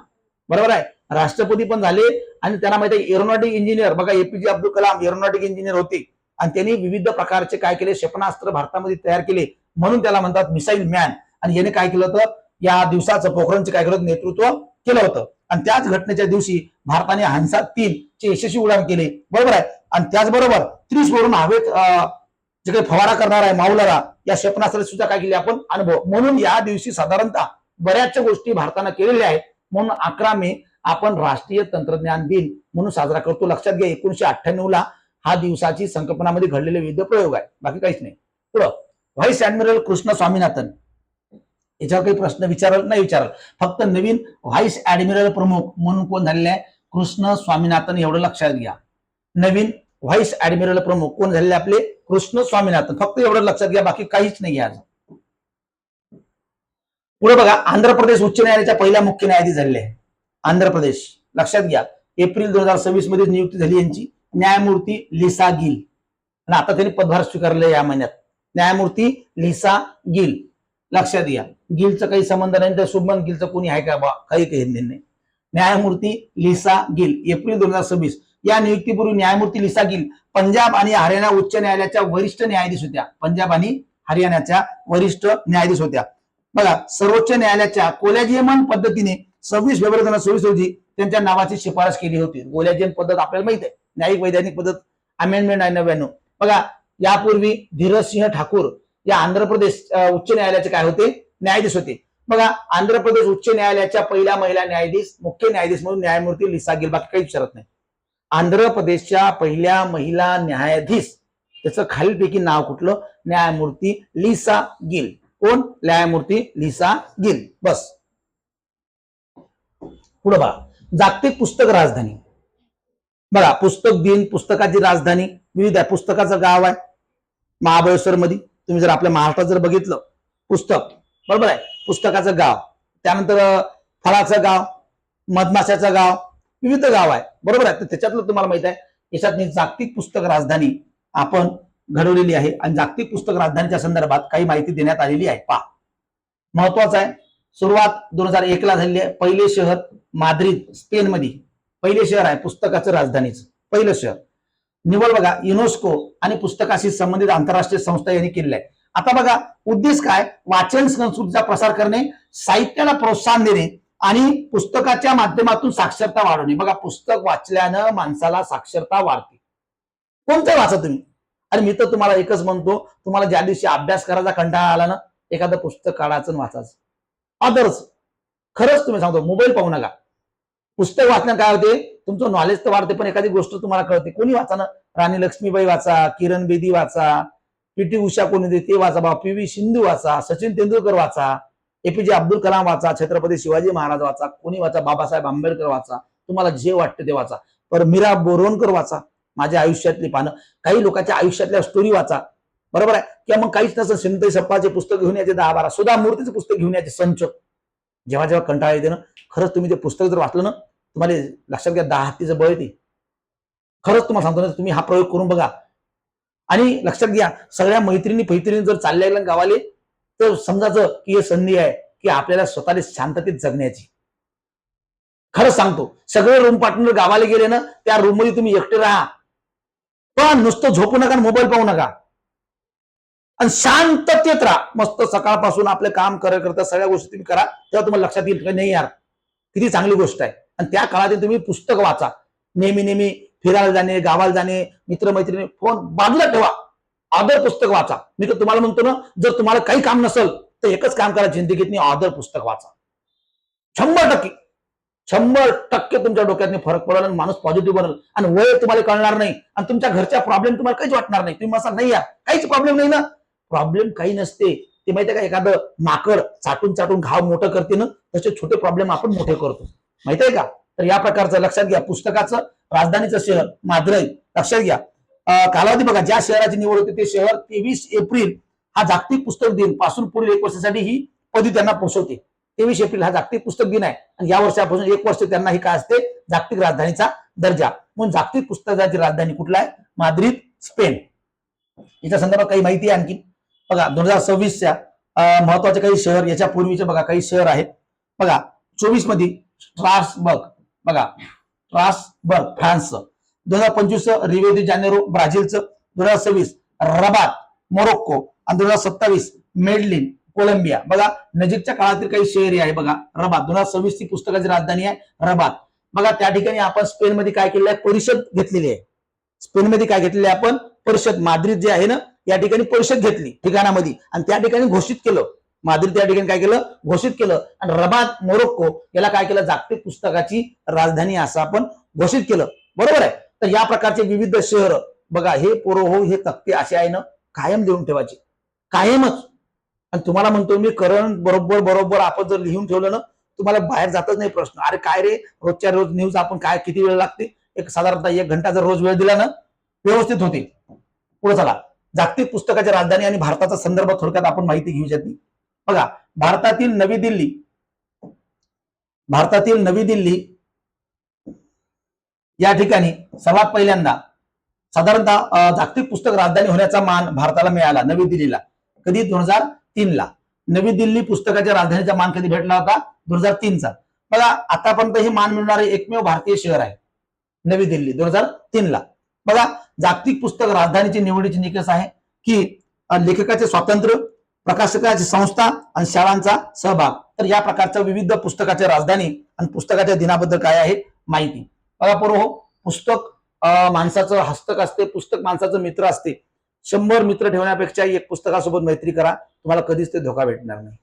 बरोबर आहे, राष्ट्रपती पण झाले आणि त्यांना माहिती आहे एरोनॉटिक इंजिनियर. बघा, APJ Abdul Kalam aeronautic engineer होते आणि त्यांनी विविध प्रकारचे काय केले, क्षेपणास्त्र भारतामध्ये तयार केले, म्हणून त्याला म्हणतात मिसाईल मॅन. आणि याने काय केलं होतं, या दिवसाचं पोखरणचे काय केलं, नेतृत्व केलं होतं. आणि त्याच घटनेच्या दिवशी भारताने हंसा 3 चे यशस्वी उड्डाण केले. बरोबर आहे. आणि त्याचबरोबर 30 वरून हवेत जे काही फवारा करणार आहे माऊलारा, या क्षेपणास्त्राची सुद्धा काय केली आपण, अनुभव. म्हणून या दिवशी साधारणतः बऱ्याचशा गोष्टी भारतानं केलेल्या आहेत. म्हणून 11 मे आपण राष्ट्रीय तंत्रज्ञान दिन म्हणून साजरा करतो. लक्षात घ्या, 1998 ला हा दिवसाची संकल्पनामध्ये घडलेले विविध प्रयोग आहे, बाकी काहीच नाही. पुढं, व्हाईस ऍडमिरल कृष्ण स्वामीनाथन. याच्यावर काही प्रश्न विचारल नाही, विचारल. फक्त नवीन व्हाईस ऍडमिरल प्रमुख म्हणून कोण झालेले आहे, कृष्ण स्वामीनाथन. एवढं लक्षात घ्या, नवीन व्हाईस ऍडमिरल प्रमुख कोण झालेले आपले, कृष्ण स्वामीनाथन. फक्त एवढं लक्षात घ्या, बाकी काहीच नाही आज. पुढे बघा, आंध्र प्रदेश उच्च न्यायालयाच्या पहिल्या मुख्य न्यायाधीश झालेले आहे आंध्र प्रदेश. लक्षात घ्या, एप्रिल 2026 मध्ये नियुक्ती झाली यांची. न्यायमूर्ती लिसा गिल. आणि आता त्यांनी पदभार स्वीकारले या महिन्यात, न्यायमूर्ती लिसा गिल. लक्षात घ्या, गिलचं काही संबंध नाही, तर शुभमन गिलचं कोणी आहे का बा, काही नाही. न्यायमूर्ती लिसा गिल, एप्रिल 2026. या नियुक्तीपूर्वी न्यायमूर्ती लिसा गिल पंजाब आणि हरियाणा उच्च न्यायालयाच्या वरिष्ठ न्यायाधीश होत्या. पंजाब आणि हरियाणाच्या वरिष्ठ न्यायाधीश होत्या. बघा, सर्वोच्च न्यायालयाच्या कोलॅजियम पद्धतीने 26 फेब्रुवारी 2026 रोजी त्यांच्या नावाची शिफारस केली होती. कोलॅजियम पद्धत आपल्याला माहिती आहे, न्यायिक वैधानिक पद्धत, अमेंडमेंट 99. बघा, यापूर्वी धीरज सिंह ठाकूर या आंध्र प्रदेश उच्च न्यायालयाचे काय होते, न्यायाधीश होते. बघा, आंध्र प्रदेश उच्च न्यायालयाच्या पहिल्या महिला न्यायाधीश, मुख्य न्यायाधीश म्हणून न्यायमूर्ती लिसा गिल. बाकी काही विचारत नाही. आंध्र प्रदेशच्या पहिल्या महिला न्यायाधीश, त्याचं खालीलपैकी नाव कुठलं, न्यायमूर्ती लिसा गिल. कोण, न्यायमूर्ती लिसा गिल. बस. पुढे बघा, जागतिक पुस्तक राजधानी. बघा, पुस्तक दिन, पुस्तकाची राजधानी विविध आहे. पुस्तकाचं गाव आहे महाबळेश्वर मध्ये. तुम्ही जर आपल्या महाराष्ट्रात जर बघितलं पुस्तक, बरोबर आहे, पुस्तकाचं गाव. त्यानंतर फळाचं गाव, मधमाशाचं गाव, विविध गाव आहे. बरोबर आहे. तर त्याच्यातलं तुम्हाला माहित आहे, याच्यात जागतिक पुस्तक राजधानी आपण घडवलेली आहे आणि जागतिक पुस्तक राजधानीच्या संदर्भात काही माहिती देण्यात आलेली आहे. पहा, महत्वाचं आहे. सुरुवात 2001 ला झालेली आहे. पहिले शहर माद्रिद, स्पेन मध्ये पहिले शहर आहे पुस्तकाचं राजधानीचं पहिलं शहर. निवड बघा, युनेस्को आणि पुस्तकाशी संबंधित आंतरराष्ट्रीय संस्था यांनी केलेला आहे. आता बघा, उद्देश काय, वाचन संस्कृतीचा प्रसार करणे, साहित्याला प्रोत्साहन देणे आणि पुस्तकाच्या माध्यमातून साक्षरता वाढवणे. बघा, पुस्तक वाचल्यानं माणसाला साक्षरता वाढते. कोणतं वाचा तुम्ही. आणि मी तर तुम्हाला एकच म्हणतो, तुम्हाला ज्या दिवशी अभ्यास करायचा कंटाळा आला ना, एखादं पुस्तक काढायचं वाचायचं. अदर्स खरंच तुम्ही सांगतो, मोबाईल पाहू नका. पुस्तक वाचणं काय होते, तुमचं नॉलेज तर वाढते, पण एखादी गोष्ट तुम्हाला कळते. कोणी वाचा ना, राणी लक्ष्मीबाई वाचा, किरण बेदी वाचा, पीटी उषा कोणी होते ते वाचा, बा पी व्ही सिंधू वाचा, सचिन तेंडुलकर वाचा, एपीजे अब्दुल कलाम वाचा, छत्रपती शिवाजी महाराज वाचा, कोणी वाचा, बाबासाहेब आंबेडकर वाचा, तुम्हाला जे वाटतं ते वाचा. पर मीरा बोरवणकर वाचा, माझ्या आयुष्यातली पानं, काही लोकांच्या आयुष्यातल्या स्टोरी वाचा. बरोबर आहे. किंवा मग काहीच नसतं, सिंधई सप्पाचे पुस्तक घेऊन यायचे 10-12, सुधा मूर्तीचे पुस्तक घेऊन यायचे संच. जेव्हा जेव्हा कंटाळा येते ना, खरंच तुम्ही ते पुस्तक जर वाचलं ना, तुम्हाला लक्षात घ्या 10 हत्तीचं बळ येते. खरंच तुम्हाला सांगतो ना, तुम्ही हा प्रयोग करून बघा. आणि लक्षात घ्या, सगळ्या मैत्रिणी जर चालल्या गेल्या गावाले, तर समजायचं की हे संधी आहे की आपल्याला स्वतःला शांततेत जगण्याची. खरंच सांगतो, सगळे रूम पार्टनर गावाला गेले ना, त्या रूम मध्ये तुम्ही एकटे राहा, पण नुसतं झोपू नका, मोबाईल पाहू नका आणि शांततेत राहा. मस्त सकाळपासून आपलं काम करता सगळ्या गोष्टी तुम्ही करा, तेव्हा तुम्हाला लक्षात येईल की नाही यार, किती चांगली गोष्ट आहे. आणि त्या काळात तुम्ही पुस्तक वाचा. नेहमी फिरायला जाणे, गावाला जाणे, मित्रमैत्रिणी, फोन बाजूला ठेवा, ऑदर पुस्तक वाचा. मी तर तुम्हाला म्हणतो ना, जर तुम्हाला काही काम नसेल तर एकच काम करा जिंदगीत, ऑदर पुस्तक वाचा. 100% 100% तुमच्या डोक्यात फरक पडेल आणि माणूस पॉझिटिव्ह बनल आणि वय तुम्हाला कळणार नाही आणि तुमच्या घरच्या प्रॉब्लेम तुम्हाला काहीच वाटणार नाही. तुम्ही मसाल नाही या काहीच प्रॉब्लेम नाही ना. प्रॉब्लेम काही नसते. ते माहितीये का, एखादं माकड चाटून चाटून घाव मोठं करते ना, तसे छोटे प्रॉब्लेम आपण मोठे करतो, माहितीये का. तर या प्रकारचं लक्षात घ्या. पुस्तकाचं राजधानीचं शहर माद्रिद लक्षात घ्या. कालावधी बघा, ज्या शहराची निवड होते ते शहर 23 एप्रिल हा जागतिक पुस्तक दिन पासून पुढील 1 वर्षासाठी ही पदवी त्यांना पोहोचवते. 23 एप्रिल हा जागतिक पुस्तक दिन आहे आणि या वर्षापासून 1 वर्ष त्यांना ही काय असते, जागतिक राजधानीचा दर्जा. म्हणून जागतिक पुस्तकाची राजधानी कुठला आहे, माद्रिद, स्पेन. याच्या संदर्भात काही माहिती आहे आणखी बघा. 2026च्या महत्वाचे काही शहर, याच्या पूर्वीचे बघा काही शहर आहेत बघा. 24 मध्ये स्ट्रासबर्ग बघा, स्ट्रासबर्ग फ्रान्सचं. 2025 रिओ दी जानेरो ब्राझीलचं. 2026 रबात मोरोक्को आणि 2027 मेडलिन कोलंबिया. बघा नजीकच्या काळातील काही शहर आहे बघा. रबात 2026 ची पुस्तकाची राजधानी आहे रबात. बघा त्या ठिकाणी आपण स्पेन मध्ये काय केलेलं आहे, परिषद घेतलेली आहे. स्पेन मध्ये काय घेतलेली आहे आपण, परिषद. माद्रिद जे आहे ना या ठिकाणी परिषद घेतली ठिकाणामध्ये आणि त्या ठिकाणी घोषित केलं. माद्रिद त्या ठिकाणी काय केलं, घोषित केलं. आणि रबात मोरोक्को याला काय केलं, जागतिक पुस्तकाची राजधानी असं आपण घोषित केलं. बरोबर आहे. तर या प्रकारचे विविध शहर बघा. हे पोरो हे तक्ते असे आहे ना कायम देऊन ठेवायचे, कायमच. आणि तुम्हाला म्हणतो मी, करण बरोबर बरोबर आपण जर लिहून ठेवलं ना, तुम्हाला बाहेर जातच नाही प्रश्न. अरे काय रे, रोजच्या रोज न्यूज आपण काय किती वेळ लागते, एक साधारणतः 1 घंटा जर रोज वेळ दिला ना व्यवस्थित होते. पुढे चला. जागतिक पुस्तकाची राजधानी आणि भारताचा संदर्भ थोडक्यात आपण माहिती घेऊ शकते बघा. भारतातील नवी दिल्ली या ठिकाणी सर्वात पहिल्यांदा साधारणतः जागतिक पुस्तक राजधानी होण्याचा मान भारताला मिळाला, नवी दिल्लीला. कधी, 2003 ला. नवी दिल्ली पुस्तकाच्या राजधानीचा मान कधी भेटला होता, 2003 चा. बघा आतापर्यंत हे मान मिळणारे एकमेव भारतीय शहर आहे नवी दिल्ली, 2003 ला. बघा जागतिक पुस्तक राजधानीची निवडीची निकष आहे की लेखकाचे स्वातंत्र्य, प्रकाशकाची संस्था आणि शाळांचा सहभाग. तर या प्रकारच्या विविध पुस्तकाच्या राजधानी आणि पुस्तकाच्या दिनाबद्दल काय आहे माहिती बघा. पोरो पुस्तक माणसाचं हस्तक असते, पुस्तक माणसाचं मित्र असते. 100 मित्र ठेवण्यापेक्षा एक पुस्तकासोबत मैत्री करा, तुम्हाला कधीच ते धोका भेटणार नाही.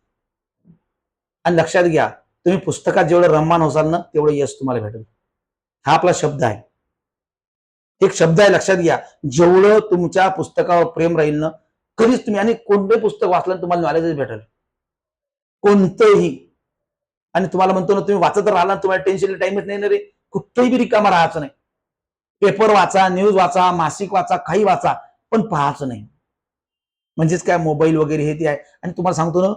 आणि लक्षात घ्या, तुम्ही पुस्तकात जेवढं रममान होसाल ना तेवढं यश तुम्हाला भेटेल. हा आपला शब्द आहे, एक शब्द आहे, लक्षात घ्या. जेवढं तुमच्या पुस्तकावर प्रेम राहील ना, कधीच तुम्ही, आणि कोणते पुस्तक वाचलं तुम्हाला नॉलेजच भेटेल, कोणतंही. आणि तुम्हाला म्हणतो ना, तुम्ही वाचत राहिला तुम्हाला टेन्शन टाइमच नाही ना रे, कुठेही बी रिकामा राहायचं नाही. पेपर वाचा, न्यूज वाचा, मासिक वाचा, काही वाचा, पण पाहायचं नाही. म्हणजेच काय, मोबाईल वगैरे हे ते आहे. आणि तुम्हाला सांगतो ना,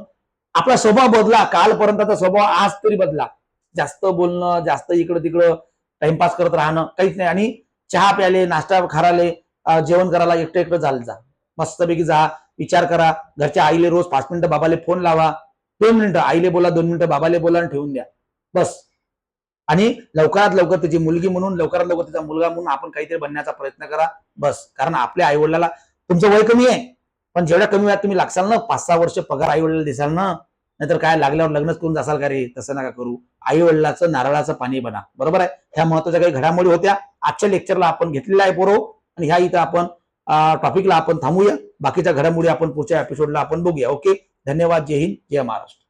आपला स्वभाव बदला. कालपर्यंतचा स्वभाव आज तरी बदला. जास्त बोलणं, जास्त इकडं तिकडं टाइमपास करत राहणं काहीच नाही. आणि चहा प्याले, नाश्ता खाराले, जेवण करायला एकटं एकटं झालं जा, मस्तपैकी जा, विचार करा. घरच्या आईले रोज 5 मिनिटं बाबाले फोन लावा, 2 मिनिटं आईले बोला, 2 मिनिटं बाबाले बोला आणि ठेवून द्या, बस. आणि लवकरात लवकर त्याची मुलगी म्हणून, लवकरात लवकर त्याचा मुलगा म्हणून आपण काहीतरी बनण्याचा प्रयत्न करा, बस. कारण आपल्या आईवडिलाला, तुमचं वय कमी आहे पण जेवढ्या कमी वयात तुम्ही लागसाल ना, 5-6 वर्ष पगार आईवडिलाला दिसाल ना, नाहीतर काय लागल्यावर लग्नच करून जासाल का रे, तसं नका करू. आईवडिलाचं नारळाचं पाणी बना, बरोबर आहे. ह्या महत्वाच्या काही घडामोडी होत्या आजच्या लेक्चरला आपण घेतलेला आहे पोरो. आणि ह्या इथं आपण टॉपिकला आपण थांबूया. बाकीच्या घडामोडी आपण पुढच्या एपिसोडला आपण बघूया. ओके, धन्यवाद. जय हिंद, जय महाराष्ट्र.